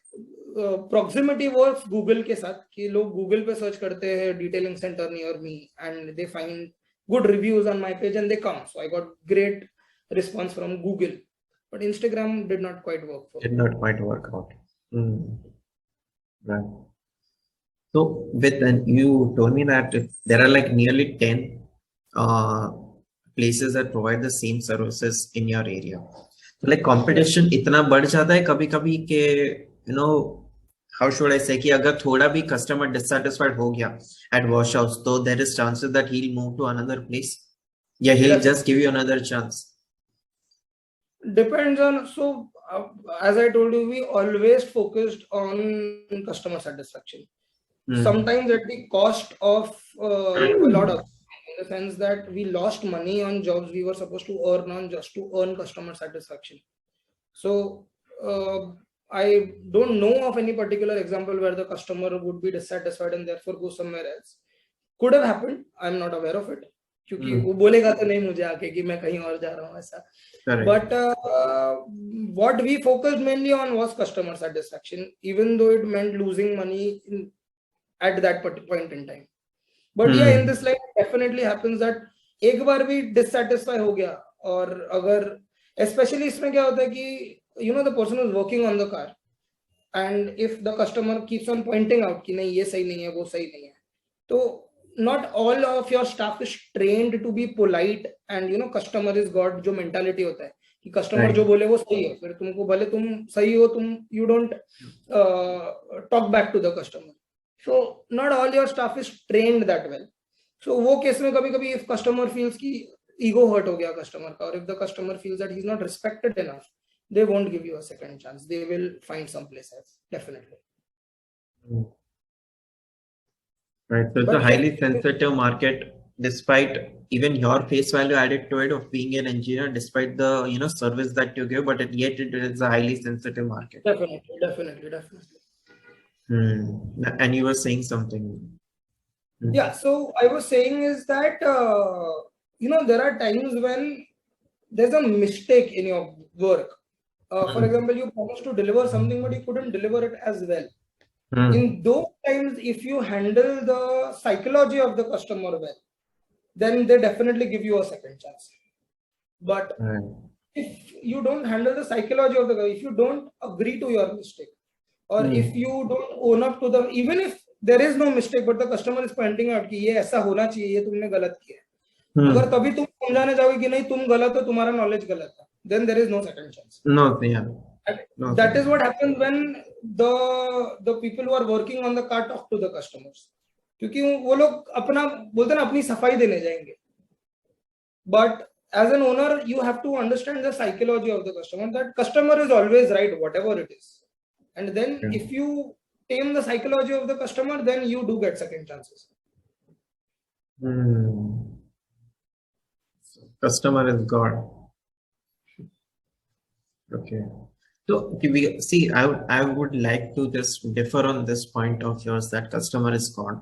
proximity was Google के साथ कि लोग Google पे search करते हैं detailing center near me and they find good reviews on my page and they come. So I got great response from Google, but Instagram did not quite work for me. Did not quite work out. Right. So you told me that there are like nearly 10 places that provide the same services in your area. So like competition इतना बढ़ जाता है कभी-कभी कि how should I say कि अगर थोड़ा भी customer dissatisfied हो गया at wash house, तो there is chances that he'll move to another place. Yeah, he'll just give you another chance. Depends on, so as I told you, we always focused on customer satisfaction. Sometimes at the cost of a lot of, in the sense that we lost money on jobs we were supposed to earn on just to earn customer satisfaction. So I don't know of any particular example where the customer would be dissatisfied and therefore go somewhere else. Could have happened. I'm not aware of it. क्योंकि वो बोलेगा तो नहीं मुझे आके कि मैं कहीं और जा रहा हूँ ऐसा. But what we focused mainly on was customer satisfaction, even though it meant losing money at that point in time. But yeah, in this life it definitely happens that एक बार भी dissatisfy हो गया, और अगर especially इसमें क्या होता है कि the person is working on the car and if the customer keeps on pointing out कि नहीं ये सही नहीं है वो सही नहीं है, तो not all of your staff is trained to be polite and customer is God जो mentality होता है कि customer जो बोले वो सही है, फिर तुमको भले तुम सही हो you don't talk back to the customer. So not all your staff is trained that well. So वो केस में कभी-कभी if customer feels कि ego hurt हो गया customer का, or if the customer feels that he's not respected enough, they won't give you a second chance. They will find some place else, definitely. Right. So it's a highly sensitive market, despite even your face value added to it of being an engineer, despite the service that you give, but yet it is a highly sensitive market. Definitely. And you were saying something. Yeah, so I was saying is that there are times when there's a mistake in your work. For example, you promised to deliver something but you couldn't deliver it as well. In those times, if you handle the psychology of the customer well, then they definitely give you a second chance. But if you don't handle the psychology of the guy, if you don't agree to your mistake, or if you don't own up to the, even if there is no mistake but the customer is pointing out कि ये ऐसा होना चाहिए, ये तुमने गलत किया है, अगर तभी तुम समझाने जाओगे कि नहीं तुम गलत हो, तुम्हारा नॉलेज गलत है, then there is no second chance. That is what happens when the people who are working on the car talk to the customers, क्योंकि वो लोग अपना बोलते हैं ना, अपनी सफाई देने जाएंगे. But as an owner, you have to understand the psychology of the customer, that customer is always right, whatever it is. And then if you tame the psychology of the customer, then you do get second chances. Customer is God. Okay. So we see, I would like to just differ on this point of yours, that customer is God.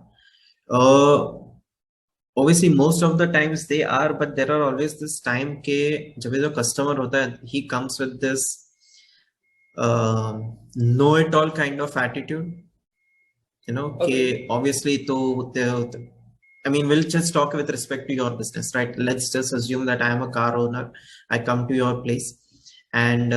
Obviously most of the times they are, but there are always this time ke jab jo customer hota hai, he comes with this know it all kind of attitude, you know. Okay. Obviously I mean, we'll just talk with respect to your business, right? Let's just assume that I am a car owner, I come to your place, and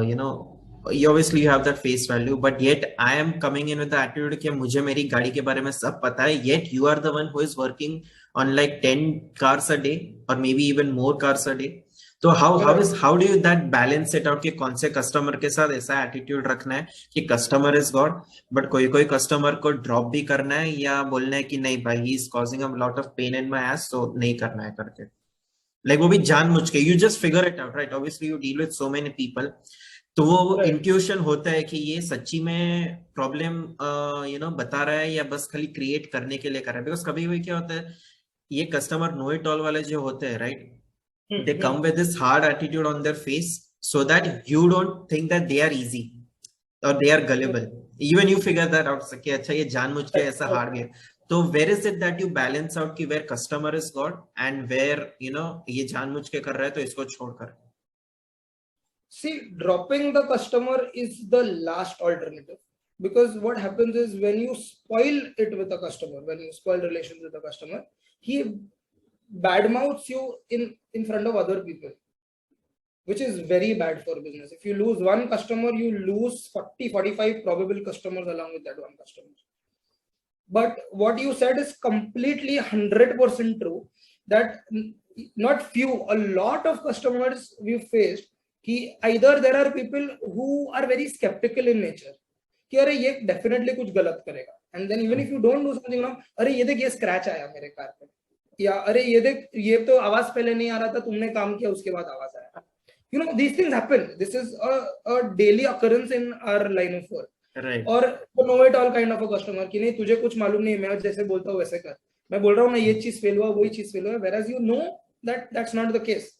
you know, obviously you have that face value, but yet I am coming in with the attitude कि मुझे मेरी गाड़ी के बारे में सब पता है, yet you are the one who is working on like 10 cars a day or maybe even more cars a day. So how do you that balance it out कि कौन से कस्टमर के साथ ऐसा एटीट्यूड रखना है कि कस्टमर इज गॉड, बट कोई कस्टमर को ड्रॉप भी करना है या बोलना है कि नहीं भाई he is causing a lot of pain in my ass, so नहीं करना है करके, लाइक वो भी जानबूझ के, you just figure it out, right? Obviously you deal with so many people, तो वो इंट्यूशन होता है कि ये सच्ची में प्रॉब्लम यू नो बता रहा है या बस खाली क्रिएट करने के लिए कर रहा है. बिकॉज कभी कभी क्या होता है, ये कस्टमर नो इट ऑल वाले जो होते हैं, right, they come with this hard attitude on their face so that you don't think that they are easy or they are gullible. Even you figure that out कि अच्छा ये जानबूझ के ऐसा hard है. तो where is it that you balance out कि where customer is God and where you know ये जानबूझ के कर रहा है तो इसको छोड़कर. See, dropping the customer is the last alternative, because what happens is when you spoil it with a customer, when you spoil relations with a customer, he badmouths you in front of other people, which is very bad for business. If you lose one customer, you lose 40-45 probable customers along with that one customer. But what you said is completely 100% true, that not few, a lot of customers we've faced, कि either there are people who are very skeptical in nature, कि अरे ये definitely कुछ गलत करेगा, and then even if you don't do something wrong, अरे ये देख ये scratch आया मेरे कार पे, या अरे ये देख ये तो आवाज पहले नहीं आ रहा था, तुमने काम किया उसके बाद आवाज आया. You know, these things happen. This is a daily occurrence in our line of work. Right. और know it all kind of a customer कि नहीं तुझे कुछ मालूम नहीं, मैं जैसे बोलता हूँ वैसे कर, मैं बोल रहा हूँ ना ये चीज फेल हुआ वही चीज फेल हुआ, whereas you know that that's not the case.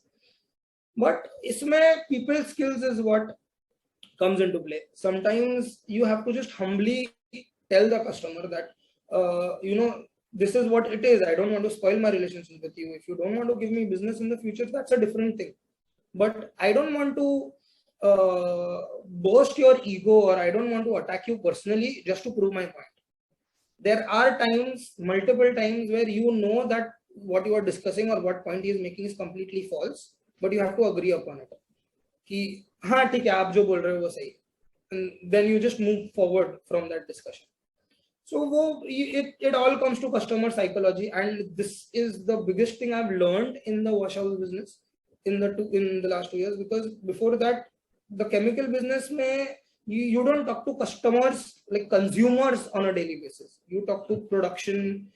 But इसमें people skills is what comes into play. Sometimes you have to just humbly tell the customer that you know, this is what it is. I don't want to spoil my relationship with you. If you don't want to give me business in the future, that's a different thing. But I don't want to boast your ego, or I don't want to attack you personally just to prove my point. There are times, multiple times, where you know that what you are discussing or what point he is making is completely false, but you have to agree upon it. कि हाँ ठीक है, आप जो बोल रहे हो वो सही, and then you just move forward from that discussion. So it all comes to customer psychology, and this is the biggest thing I've learned in the wash house business in the last 2 years, because before that, the chemical business mein you don't talk to customers like consumers on a daily basis. You talk to production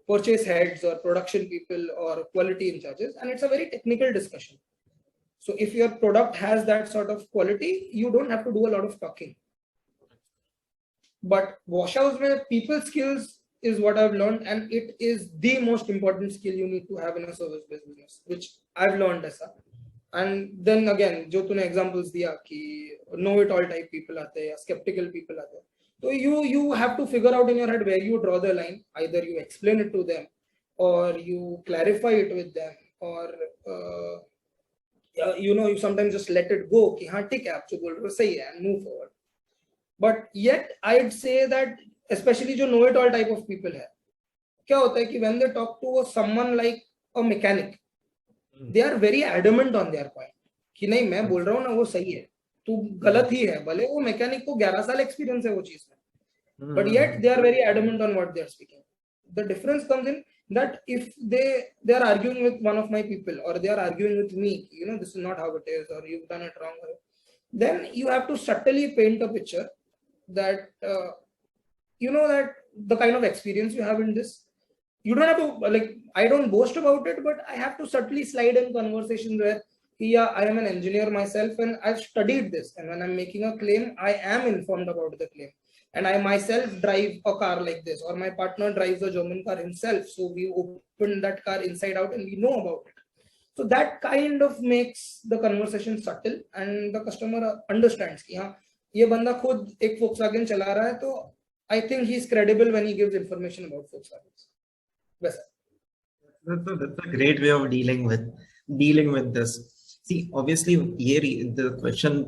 purchase heads or production people or quality in charges, and it's a very technical discussion. So if your product has that sort of quality, you don't have to do a lot of talking. But wash house mein people skills is what I've learned, and it is the most important skill you need to have in a service-based business, which I've learned ऐसा. And then again, जो तूने examples दिया कि know it all type people आते हैं या skeptical people आते हैं, so you have to figure out in your head where you draw the line. Either you explain it to them, or you clarify it with them, or you know, you sometimes just let it go कि हाँ ठीक है आप जो बोल रहे हो सही है, and move forward. But yet I'd say that especially जो know it all type of people है, क्या होता है कि when they talk to someone like a mechanic, they are very adamant on their point कि नहीं मैं बोल रहा हूँ ना वो सही है, तू गलत ही है, भले वो मैकेनिक को 11 साल एक्सपीरियंस है वो चीज में, but yet they are very adamant on what they are speaking. The difference comes in that if they are arguing with one of my people, or they are arguing with me, this is not how it is, or you've done it wrong, then you have to subtly paint a picture that that the kind of experience you have in this, you don't have to, like, I don't boast about it, but I have to subtly slide in conversations where, yeah, I am an engineer myself and I've studied this, and when I'm making a claim, I am informed about the claim, and I myself drive a car like this, or my partner drives a German car himself, so we open that car inside out and we know about it. So that kind of makes the conversation subtle, and the customer understands कि हाँ ये बंदा खुद एक Volkswagen चला रहा है, तो I think he's credible when he gives information about Volkswagen. वैसा. That's a great way of dealing with this. See, obviously, the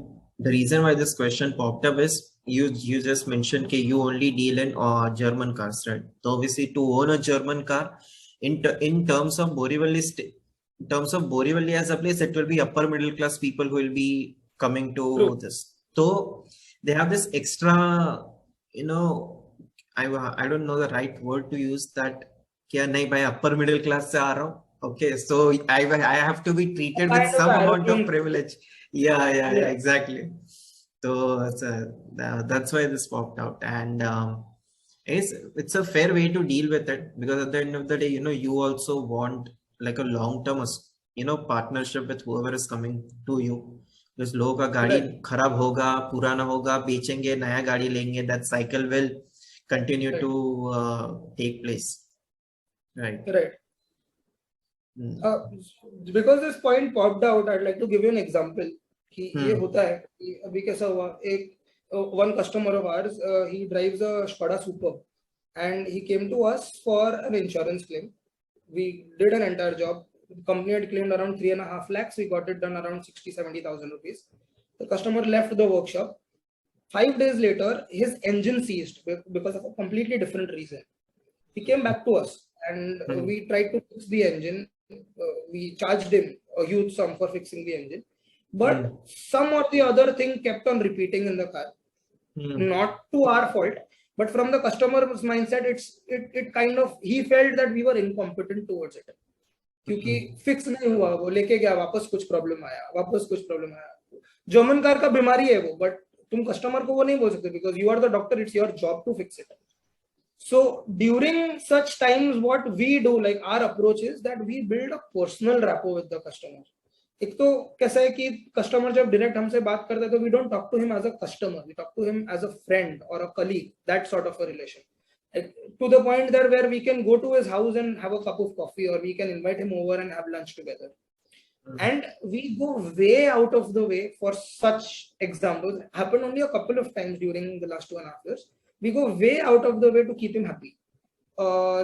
reason why this question popped up is you just mentioned that you only deal in German cars, right? So obviously, to own a German car, in terms of Borivali as a place, it will be upper middle class people who will be coming to True. this. So they have this extra, I don't know the right word to use, that क्या नहीं भाई upper middle class से आ रहा हूँ. Okay, so I have to be treated with some amount of privilege. Yeah, exactly. So that's why this popped out, and it's a fair way to deal with it, because at the end of the day, you also want like a long-term, partnership with whoever is coming to you. Because लोगों का गाड़ी खराब होगा, पुराना होगा, बेचेंगे, नया गाड़ी लेंगे, that cycle will continue to take place. Right. Because this point popped out, I'd like to give you an example. कि ये होता है कि अभी कैसा हुआ, one customer of ours, he drives a Skoda Superb, and he came to us for an insurance claim. We did an entire job. The company had claimed around 3.5 lakhs. We got it done around 60,000-70,000 rupees. The customer left the workshop. 5 days later, his engine seized because of a completely different reason. He came back to us, and we tried to fix the engine. We charged him a huge sum for fixing the engine, but some or the other thing kept on repeating in the car. Not to our fault, but from the customer's mindset, it kind of, he felt that we were incompetent towards it. क्योंकि fix नहीं हुआ, वो लेके गया, वापस कुछ problem आया. German car का बीमारी है वो, बट तुम कस्टमर को वो नहीं बोल सकते, because you are the doctor, it's your job to fix it. So during such times, what we do, like our approach is that we build a personal rapport with the customer. एक तो कैसा है कि customer जब direct हमसे बात करता है, तो we don't talk to him as a customer, we talk to him as a friend और a colleague, that sort of a relation. To the point there where we can go to his house and have a cup of coffee, or we can invite him over and have lunch together. And we go way out of the way for such examples. Happened only a couple of times during the last 2.5 years. We go way out of the way to keep him happy.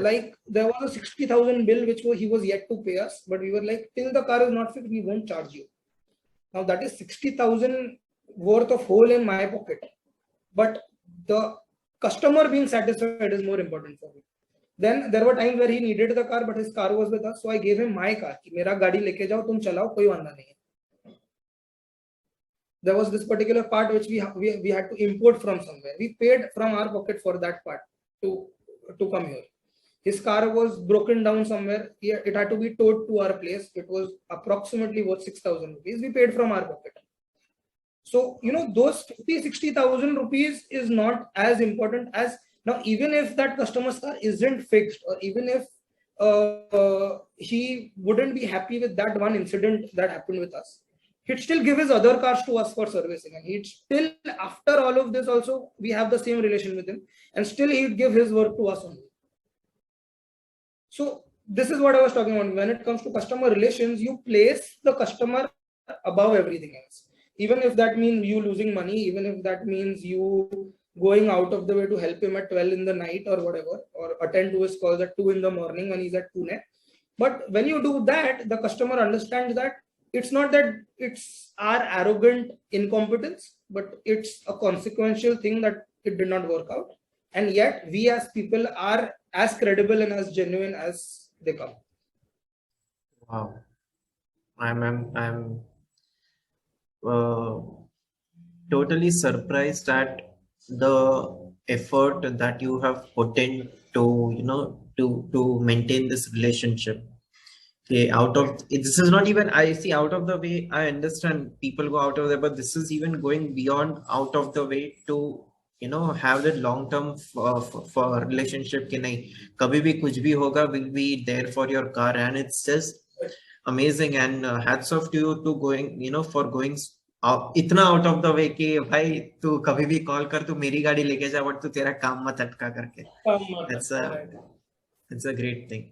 Like there was a 60,000 bill which he was yet to pay us, but we were like, till the car is not fixed, we won't charge you. Now that is 60,000 worth of hole in my pocket, but the customer being satisfied is more important for me. Then there were times where he needed the car, but his car was with us, so I gave him my car. कि मेरा गाड़ी लेके जाओ, तुम चलाओ, कोई वांदा नहीं है. There was this particular part which we had to import from somewhere. We paid from our pocket for that part to come here. His car was broken down somewhere. It had to be towed to our place. It was approximately worth 6,000 rupees. We paid from our pocket. So, those 50,000-60,000 rupees is not as important as, now, even if that customer's car isn't fixed, or even if he wouldn't be happy with that one incident that happened with us, he'd still give his other cars to us for servicing, and he'd still, after all of this also, we have the same relation with him, and still he'd give his work to us only. So this is what I was talking about. When it comes to customer relations, you place the customer above everything else. Even if that means you losing money, even if that means you going out of the way to help him at 12 in the night or whatever, or attend to his calls at 2 in the morning when he's at Pune. But when you do that, the customer understands that it's not that it's our arrogant incompetence, but it's a consequential thing that it did not work out. And yet we as people are as credible and as genuine as they come. Wow. I'm totally surprised at the effort that you have put in to, to maintain this relationship. Okay, this is not even, I see, out of the way. I understand people go out of there, but this is even going beyond out of the way to, have that long term for relationship. कि नहीं, कभी भी कुछ भी होगा, will be there for your car, and it's just amazing. And hats off to you to going, for going इतना out of the way कि भाई तू कभी भी कॉल कर, तू मेरी गाड़ी लेके जा, बट तू तेरा काम मत अटका करके. It's a great thing.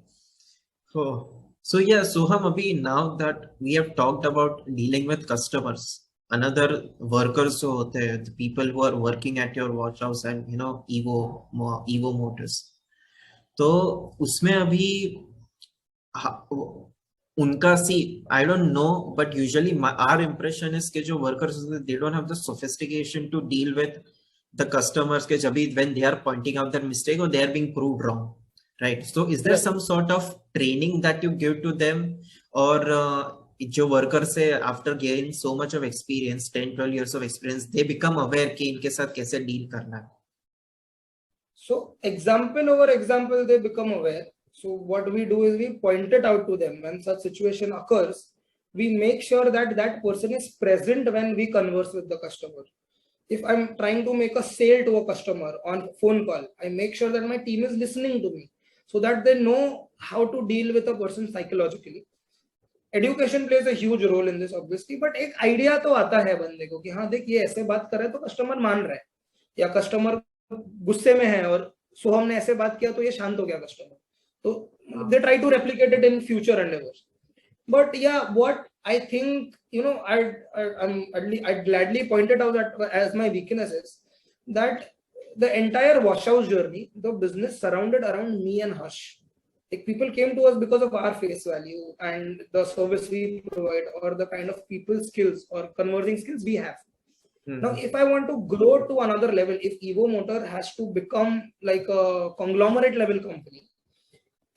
So yeah, Soham, Abhi, now that we have talked about dealing with customers, another workers जो होते हैं, the people who are working at your watch house and Evo Motors, तो उसमें अभी उनका, see, I don't know, but usually our impression is कि जो workers, they don't have the sophistication to deal with the customers के जब when they are pointing out their mistake or they are being proved wrong. Right. So is there some sort of training that you give to them, or जो workers से after gaining so much of experience, 10-12 years of experience, they become aware कि इनके साथ कैसे deal करना है? So example over example, they become aware. So what we do is we point it out to them. When such situation occurs, we make sure that that person is present when we converse with the customer. If I'm trying to make a sale to a customer on phone call, I make sure that my team is listening to me, so that they know how to deal with a person psychologically. Education plays a huge role in this, obviously, but एक idea तो आता है बंदे को कि हाँ देख ये ऐसे बात कर रहा है तो कस्टमर मान रहा है, या कस्टमर गुस्से में है और सोहम ने ऐसे बात किया तो ये शांत हो गया कस्टमर. तो they try to replicate it in future endeavors. But yeah, what I think, I'd gladly point it out that as my weakness is that the entire wash house journey, the business surrounded around me and Hush. Like people came to us because of our face value and the service we provide, or the kind of people skills or conversing skills we have. Now, if I want to grow to another level, if Evo Motor has to become like a conglomerate level company,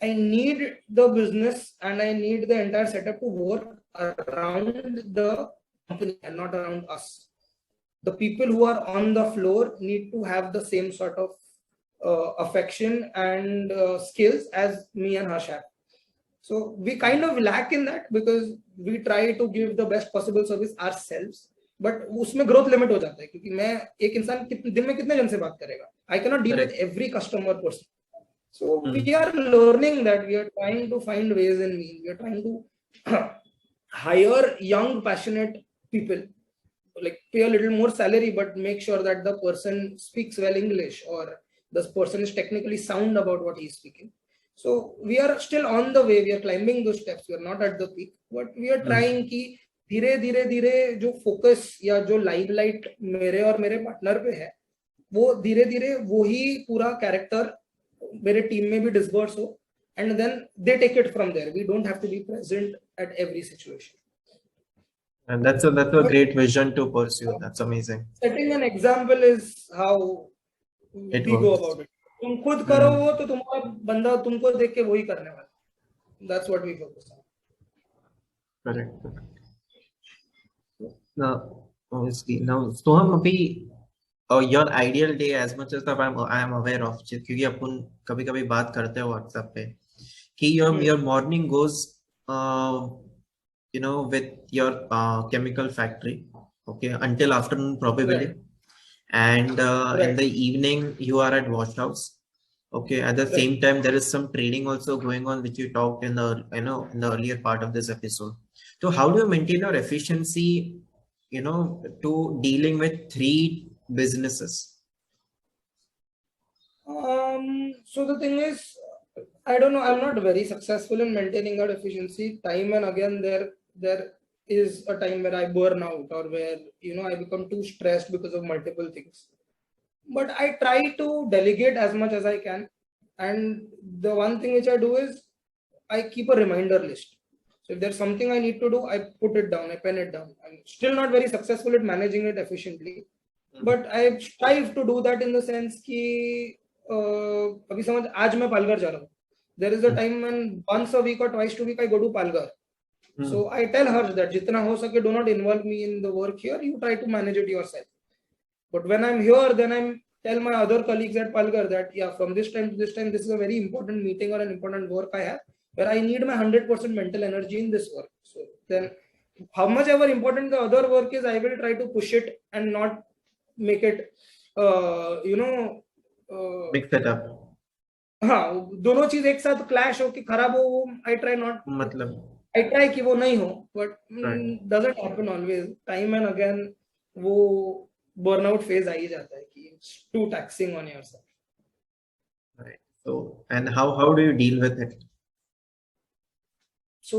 I need the business and I need the entire setup to work around the company and not around us. The people who are on the floor need to have the same sort of affection and skills as me and Harsh have. So we kind of lack in that because we try to give the best possible service ourselves. But उसमें growth limit हो जाता है क्योंकि मैं एक इंसान दिन में कितने जन से बात करेगा? I cannot deal with every customer person. So we are learning that. We are trying to find ways in means. We are trying to hire young, passionate people, like pay a little more salary, but make sure that the person speaks well English or the person is technically sound about what he is speaking. So we are still on the way. We are climbing those steps. We are not at the peak, but we are trying कि धीरे धीरे धीरे जो focus या जो limelight मेरे और मेरे पार्टनर पे है, वो धीरे धीरे वही पूरा कैरेक्टर मेरे टीम में भी डिस्बर्स हो, and then they take it from there. We don't have to be present at every situation. And that's a great vision to pursue. That's amazing. Setting an example is how we go about it. तुम खुद करो वो तो तुम्हारा बंदा तुमको देख के वही करने वाला. That's what we focus on. Correct. Now, obviously, now Soham, abhi your ideal day, as much as that I am aware of, क्योंकि अपन कभी कभी बात करते हैं WhatsApp पे कि your morning goes with your chemical factory, okay, until afternoon probably, right. And in the evening you are at wash house, okay. At the same time there is some training also going on, which you talked in the in the earlier part of this episode. So how do you maintain your efficiency, to dealing with 3 businesses? So the thing is, I don't know, I'm not very successful in maintaining that efficiency. Time and again there is a time where I burn out, or where I become too stressed because of multiple things. But I try to delegate as much as I can, and the one thing which I do is I keep a reminder list. So if there's something I need to do, I put it down, I pen it down. I'm still not very successful at managing it efficiently, but I strive to do that in the sense कि अभी समझ आज मैं पालघर जा रहा हूँ. There is a time when once a week or twice a week I go to Palghar. So I tell her that जितना हो सके, do not involve me in the work here. You try to manage it yourself. But when I'm here, then I'm tell my other colleagues at Palghar that yeah, from this time to this time, this is a very important meeting or an important work I have, where I need my 100% mental energy in this work. So then, how much ever important the other work is, I will try to push it and not make it, Mix it up. हाँ दोनों चीज एक साथ clash हो कि खराब हो, वो आई ट्राई नॉट, मतलब आई ट्राई कि वो नहीं हो, but Right. Doesn't happen always, time and again वो बर्नआउट फेज आ ही जाता है कि it's too taxing on yourself. Right. So, and how do you deal with it? So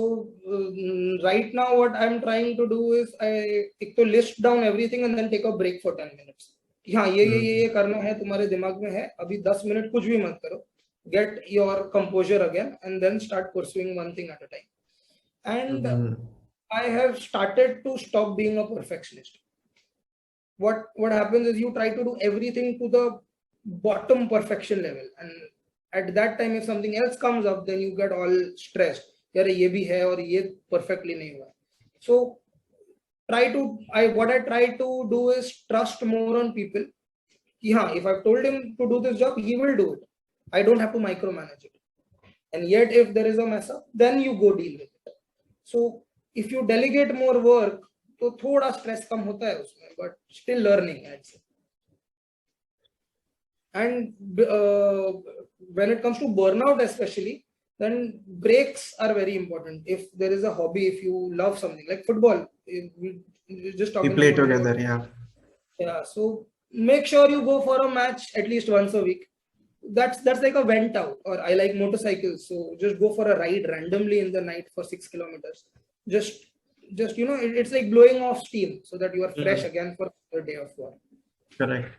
right now what I'm trying to do is I एक तो list down everything and then take a break for 10 minutes. कि हाँ ये करना है, तुम्हारे दिमाग में है, अभी 10 मिनट कुछ भी मत करो, get your composure again and then start pursuing one thing at a time. And I have started to stop being a perfectionist. What happens is you try to do everything to the bottom perfection level, and at that time if something else comes up then you get all stressed, यार ये भी है और ये perfectly नहीं हुआ. So what I try to do is trust more on people. कि हाँ, if I've told him to do this job, he will do it. I don't have to micromanage it. And yet if there is a mess up, then you go deal with it. So if you delegate more work, तो थोड़ा stress कम होता है उसमें, but still learning, I'd say. And when it comes to burnout especially, then breaks are very important. If there is a hobby, if you love something like football, we just talking We play about together, football. yeah. Yeah, so make sure you go for a match at least once a week. That's like a vent out. Or I like motorcycles, so just go for a ride randomly in the night for 6 kilometers. Just it's like blowing off steam so that you are fresh again for the day of work. Correct.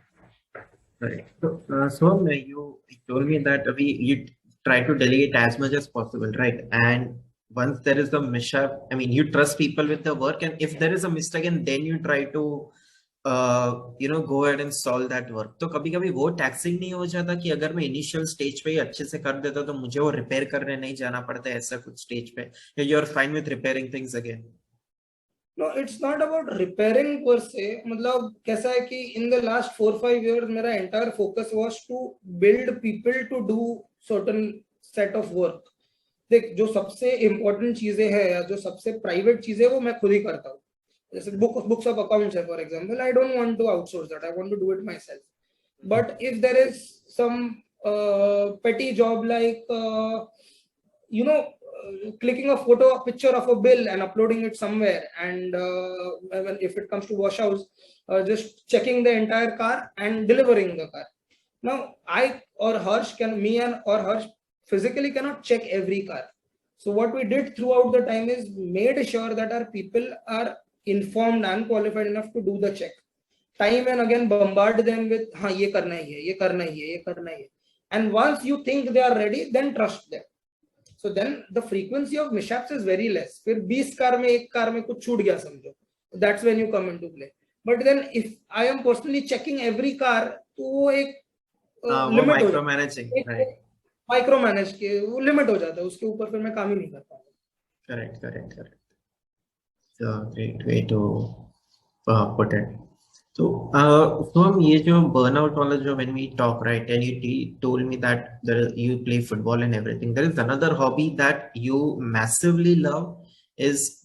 Right. So you told me that you try to delegate as much as possible, right? And once there is a mishap, I mean, you trust people with the work, and if there is a mistake, and then you try to go ahead and solve that work. तो कभी-कभी वो taxing नहीं हो जाता कि अगर मैं initial stage पे ही अच्छे से कर देता तो मुझे वो रिपेयर करने नहीं जाना पड़ता ऐसा कुछ स्टेज पे, या you are fine with repairing things again? No, it's not about repairing per se. मतलब कैसा है कि in the last 4-5 years मेरा entire focus was to build people to do certain set of work. देख, जो सबसे important चीजें हैं या जो सबसे private चीजें वो मैं खुद ही करता हूँ. जैसे books of accounts है, for example, I don't want to outsource that. I want to do it myself. But if there is some petty job like clicking a picture of a bill and uploading it somewhere, and if it comes to wash house, just checking the entire car and delivering the car. Now I or Harsh physically cannot check every car. So what we did throughout the time is made sure that our people are informed and qualified enough to do the check. Time and again bombard them with हाँ ये करना ही है, ये करना ही है, ये करना ही है. And once you think they are ready, then trust them. So then the frequency of mishaps is very less. फिर 20 कार में एक कार में कुछ छूट गया समझो, that's when you come into play. But then if I am personally checking every car, तो वो एक limit हो जाता है, micromanage के वो limit हो जाता है, उसके ऊपर फिर मैं काम ही नहीं कर पाता. Correct. So great way to put it. So हम ये जो burnout वाला जो when we talk, right, and you told me that you play football and everything, there is another hobby that you massively love is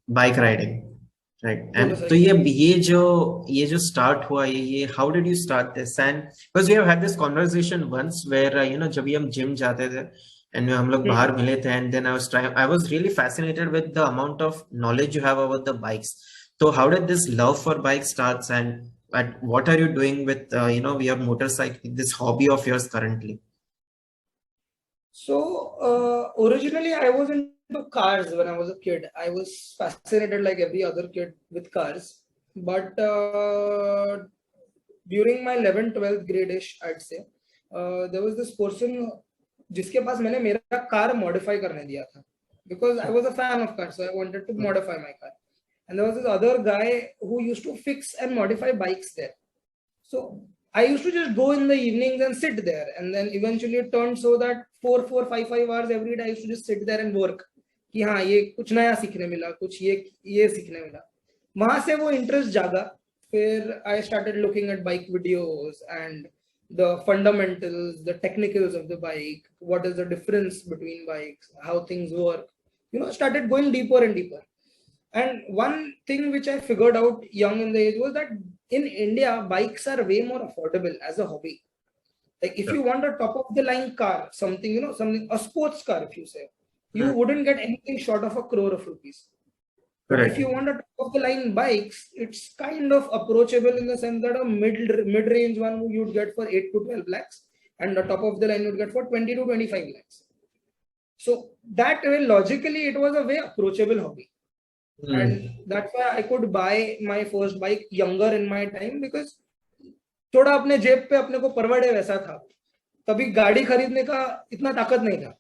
bike riding, right? And so ये जो start हुआ ये how did you start this? And because we have had this conversation once where जब भी हम gym जाते थे and हम लोग बाहर मिले थे, and then I was really fascinated with the amount of knowledge you have about the bikes. So how did this love for bikes starts, and what are you doing with your motorcycle, this hobby of yours currently? So originally I was into cars when I was a kid. I was fascinated like every other kid with cars. But during my 11th, 12th grade-ish, I'd say, there was this person जिसके पास मैंने मेरा car modify करने दिया था, because I was a fan of cars, so I wanted to modify my car. And there was this other guy who used to fix and modify bikes there. So I used to just go in the evenings and sit there, and then eventually it turned so that 5 hours every day I used to just sit there and work. कि हाँ ये कुछ नया सीखने मिला, कुछ ये सीखने मिला. वहां से वो इंटरेस्ट जागा. where I started looking at bike videos and the fundamentals, the technicals of the bike, what is the difference between bikes, how things work, started going deeper and deeper. And one thing which I figured out young in the age was that in India, bikes are way more affordable as a hobby. Like if you want a top of the line car, something, a sports car, if you say, you wouldn't get anything short of 1 crore of rupees. But if you want a top of the line bikes, it's kind of approachable in the sense that a mid range one you'd get for 8 to 12 lakhs, and the top of the line you'd get for 20 to 25 lakhs. So that way, logically, it was a very approachable hobby. And that's why I could buy my first bike younger in my time, because थोड़ा अपने जेब पे अपने को परवड़े वैसा था. तभी गाड़ी खरीदने का इतना ताकत नहीं था.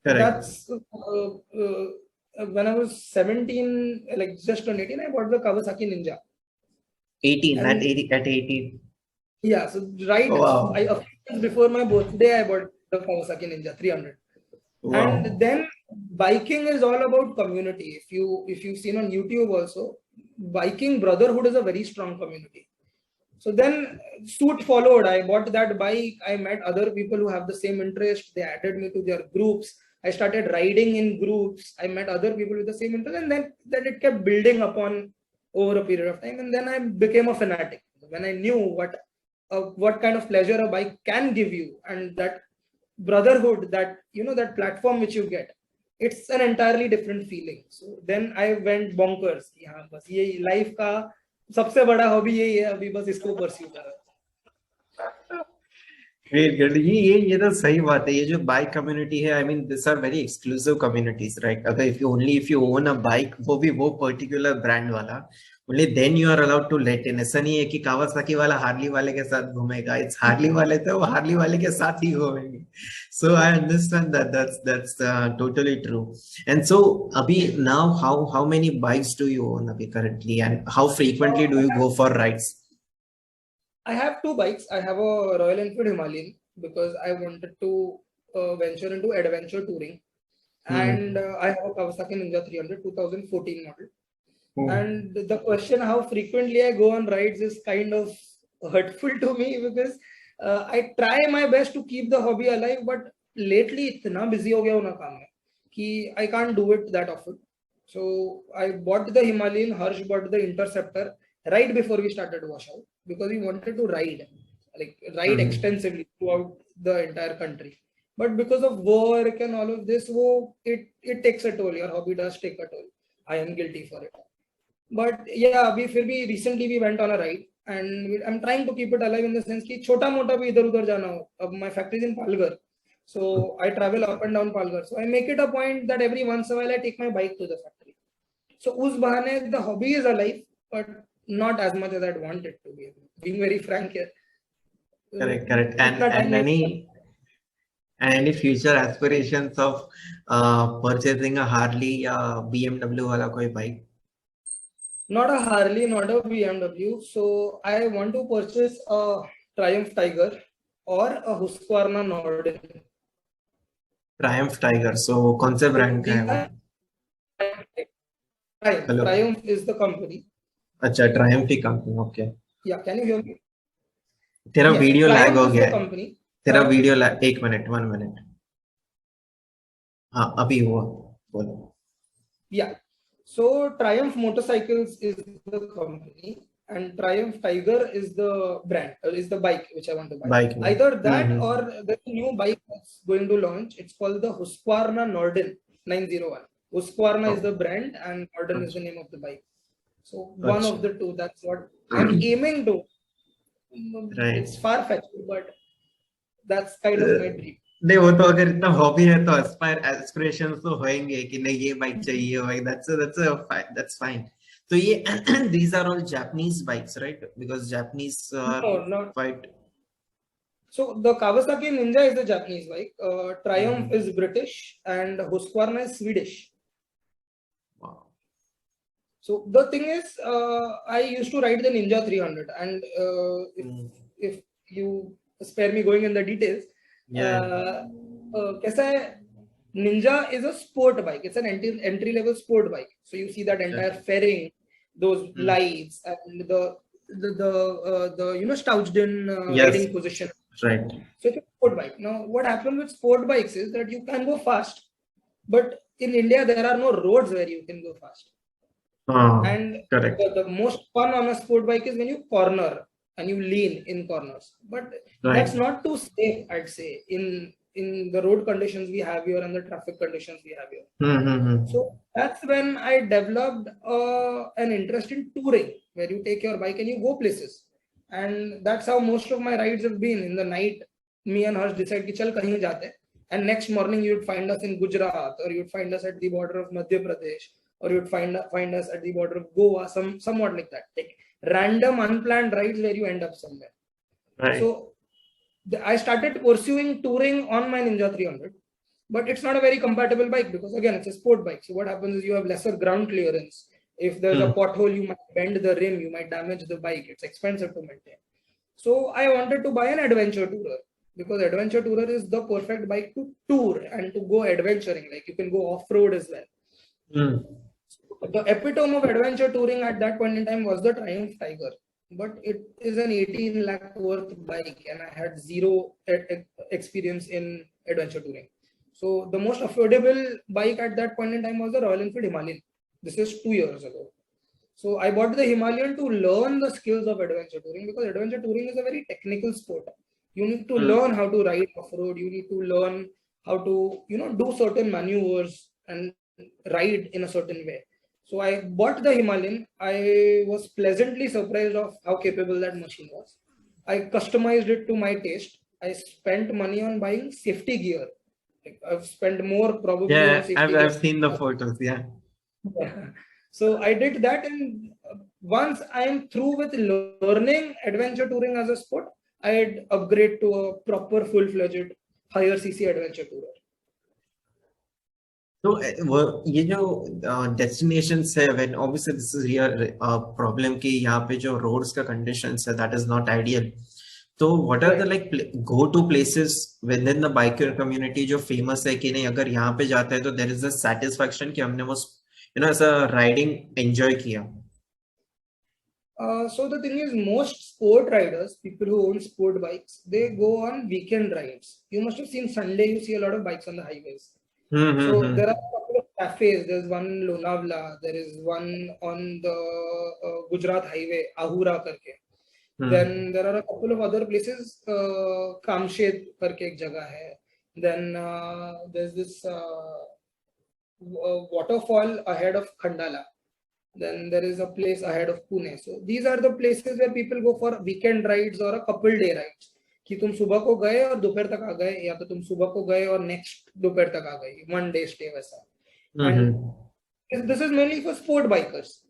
That's when I was 17, like just turned 18, I bought the Kawasaki Ninja. 18, at 18. Yeah, so right, a few months before my birthday, I bought the Kawasaki Ninja 300. Wow. And then biking is all about community. If you've seen on YouTube also, biking brotherhood is a very strong community. So then suit followed. I bought that bike. I met other people who have the same interest. They added me to their groups. I started riding in groups. I met other people with the same interest, and then it kept building upon over a period of time. And then I became a fanatic when I knew what kind of pleasure a bike can give you, and that brotherhood, that that platform which you get, it's an entirely different feeling. So then I went bonkers. Yeah, बस ये life का सबसे बड़ा hobby यही है, अभी बस इसको परस्यू कर रहा हूं. ये तो सही बात है. ये जो बाइक कम्युनिटी है, I mean, these are very exclusive communities, right? अगर if you own a bike, वो भी वो particular brand वाला, only then you are allowed to let in. ऐसा नहीं है कि कावासाकी वाला हार्ली वाले के साथ घूमेगा. It's हार्ली वाले तो वो हार्ली वाले के साथ ही घूमेंगे. So I understand that. That's totally true. And so abhi now how many bikes do you own abhi currently, and how frequently do you go for rides? I have 2 bikes. I have a Royal Enfield Himalayan because I wanted to venture into adventure touring, and I have a Kawasaki Ninja 300 2014 model. And the question how frequently I go on rides is kind of hurtful to me, because I try my best to keep the hobby alive, but lately इतना busy हो गया हूँ ना काम में कि I can't do it that often. So I bought the Himalayan, Harsh bought the Interceptor right before we started washout, because we wanted to ride extensively throughout the entire country. But because of work and all of this, it takes a toll. Your hobby does take a toll. I am guilty for it. But yeah, recently we went on a ride, and I'm trying to keep it alive in the sense कि छोटा मोटा भी इधर उधर जाना हो. अब my factory is in Palghar, so I travel up and down Palghar. So I make it a point that every once in a while I take my bike to the factory. So उस बहाने the hobby is alive, but not as much as I'd want it to be. Being very frank here. Correct. And any future aspirations of purchasing a Harley or BMW वाला कोई bike? Not a Harley, not a BMW. So I want to purchase a Triumph Tiger or a Husqvarna Norden. Triumph Tiger. So कौन से brand का है वो? Triumph is the company. अच्छा, Triumph की company. Okay. Yeah, can you hear me? तेरा video lag हो गया. तेरा वीडियो लैग. 1 minute. हाँ, अभी हुआ. बोलो. Yeah. So Triumph Motorcycles is the company, and Triumph Tiger is the brand, is the bike which I want to buy. Either that or the new bike that's going to launch. It's called the Husqvarna Norden 901. Husqvarna is the brand, and Norden is the name of the bike. So one of the two. That's what I'm aiming to. Right. It's far-fetched, but that's kind of my dream. नहीं, वो तो अगर इतना hobby है तो aspirations तो होंगे कि नहीं ये बाइक चाहिए होगा. that's fine. So ये these are all Japanese bikes, right? Because Japanese are quite. So the Kawasaki Ninja is the Japanese bike. Triumph is British, and Husqvarna is Swedish. Wow. So the thing is, I used to ride the Ninja 300, and if you spare me going in the details. कैसा है, Ninja is a sport bike. It's an entry level sport bike. So you see that entire fairing, those lights, and the the stouched in Yes. riding position. Right. So it's a sport bike. Now, what happens with sport bikes is that you can go fast, but in India there are no roads where you can go fast. And Correct. the most fun on a sport bike is when you corner and you lean in corners. But that's Right. not too safe, I'd say, in the road conditions we have here and the traffic conditions we have here. Mm-hmm. So that's when I developed an interest in touring, where you take your bike and you go places. And that's how most of my rides have been. In the night, me and Harsh decide ki chal kahin jaate hain. And next morning you'd find us in Gujarat, or you'd find us at the border of Madhya Pradesh, or you'd find us at the border of Goa, somewhat like that. Like random unplanned rides where you end up somewhere. Right. So I started pursuing touring on my Ninja 300. But it's not a very compatible bike because again, it's a sport bike. So what happens is you have lesser ground clearance. If there's a pothole, you might bend the rim, you might damage the bike. It's expensive to maintain. So I wanted to buy an adventure tourer because adventure tourer is the perfect bike to tour and to go adventuring. Like you can go off-road as well. The epitome of adventure touring at that point in time was the Triumph Tiger. But it is an 18 lakh worth bike and I had zero experience in adventure touring. So the most affordable bike at that point in time was the Royal Enfield Himalayan. This is 2 years ago. So I bought the Himalayan to learn the skills of adventure touring because adventure touring is a very technical sport. You need to learn how to ride off-road. You need to learn how to, do certain maneuvers and ride in a certain way. So I bought the Himalayan. I was pleasantly surprised of how capable that machine was. I customized it to my taste. I spent money on buying safety gear. I've spent more probably on safety. I've seen the photos. Yeah. So I did that, and once I am through with learning adventure touring as a sport, I'd upgrade to a proper full-fledged higher CC adventure tourer. तो ये जो destinations है, when obviously this is here problem कि यहाँ पे जो roads का conditions है, that is not ideal. So what are the like go-to places within the biker community जो famous है कि नहीं अगर यहाँ पे जाते हैं तो there is a satisfaction कि हमने वो ऐसा riding enjoy किया. So the thing is, most sport riders, people who own sport bikes, they go on weekend rides. You must have seen Sunday, you see a lot of bikes on the highways. So there are a couple of cafes. There's one in Lonavala. There is one on the Gujarat highway, Ahura karke. Then there are a couple of other places. Kamshed karke ek jagah hai. Then there's this waterfall ahead of Khandala. Then there is a place ahead of Pune. So these are the places where people go for weekend rides or a couple day rides. कि तुम सुबह को गए और दोपहर तक आ गए या तो तुम सुबह को गए और नेक्स्ट दोपहर तक आ गए, one day stay वैसा. And this is mainly for sport bikers.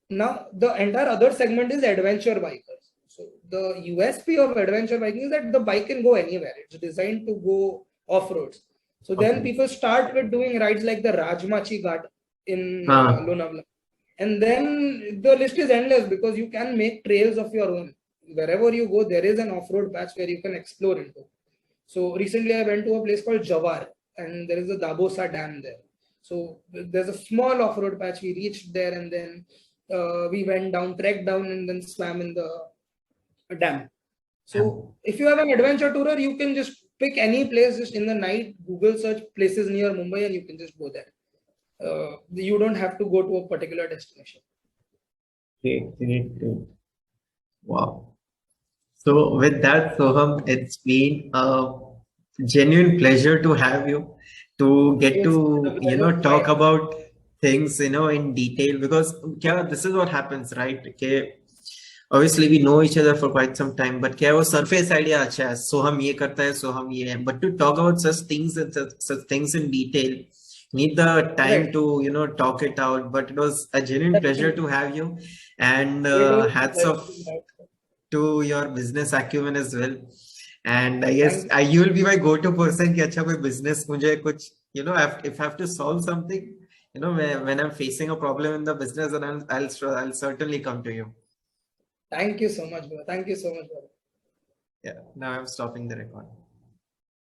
Now the entire other segment is adventure bikers. So the USP of adventure biking is that the bike can go anywhere. It's designed to go off roads. So then people start with doing rides like the Rajmachi Ghat in Lonavala. And then the list is endless because you can make trails of your own. Wherever you go, there is an off-road patch where you can explore into. So recently I went to a place called Jawar and there is a Dabosa Dam there. So there's a small off-road patch. We reached there and then we went down, trekked down and then swam in the dam. So if you have an adventure tourer, you can just pick any place just in the night, Google search places near Mumbai and you can just go there. You don't have to go to a particular destination. Great. Wow. So with that, Soham, it's been a genuine pleasure to have you, to get to talk about things in detail, because this is what happens, right? Obviously we know each other for quite some time, but वो surface idea अच्छा है, Soham ये करता है, Soham ये है, but to talk about such things in detail, need the time to talk it out. But it was a genuine pleasure to have you, and hats off to your business acumen as well. And I guess you will be my go-to person कि अच्छा कोई business मुझे कुछ if I have to solve something, when I'm facing a problem in the business, then I'll certainly come to you. Thank you so much, bro. Thank you so much, bro. Yeah, now I'm stopping the record.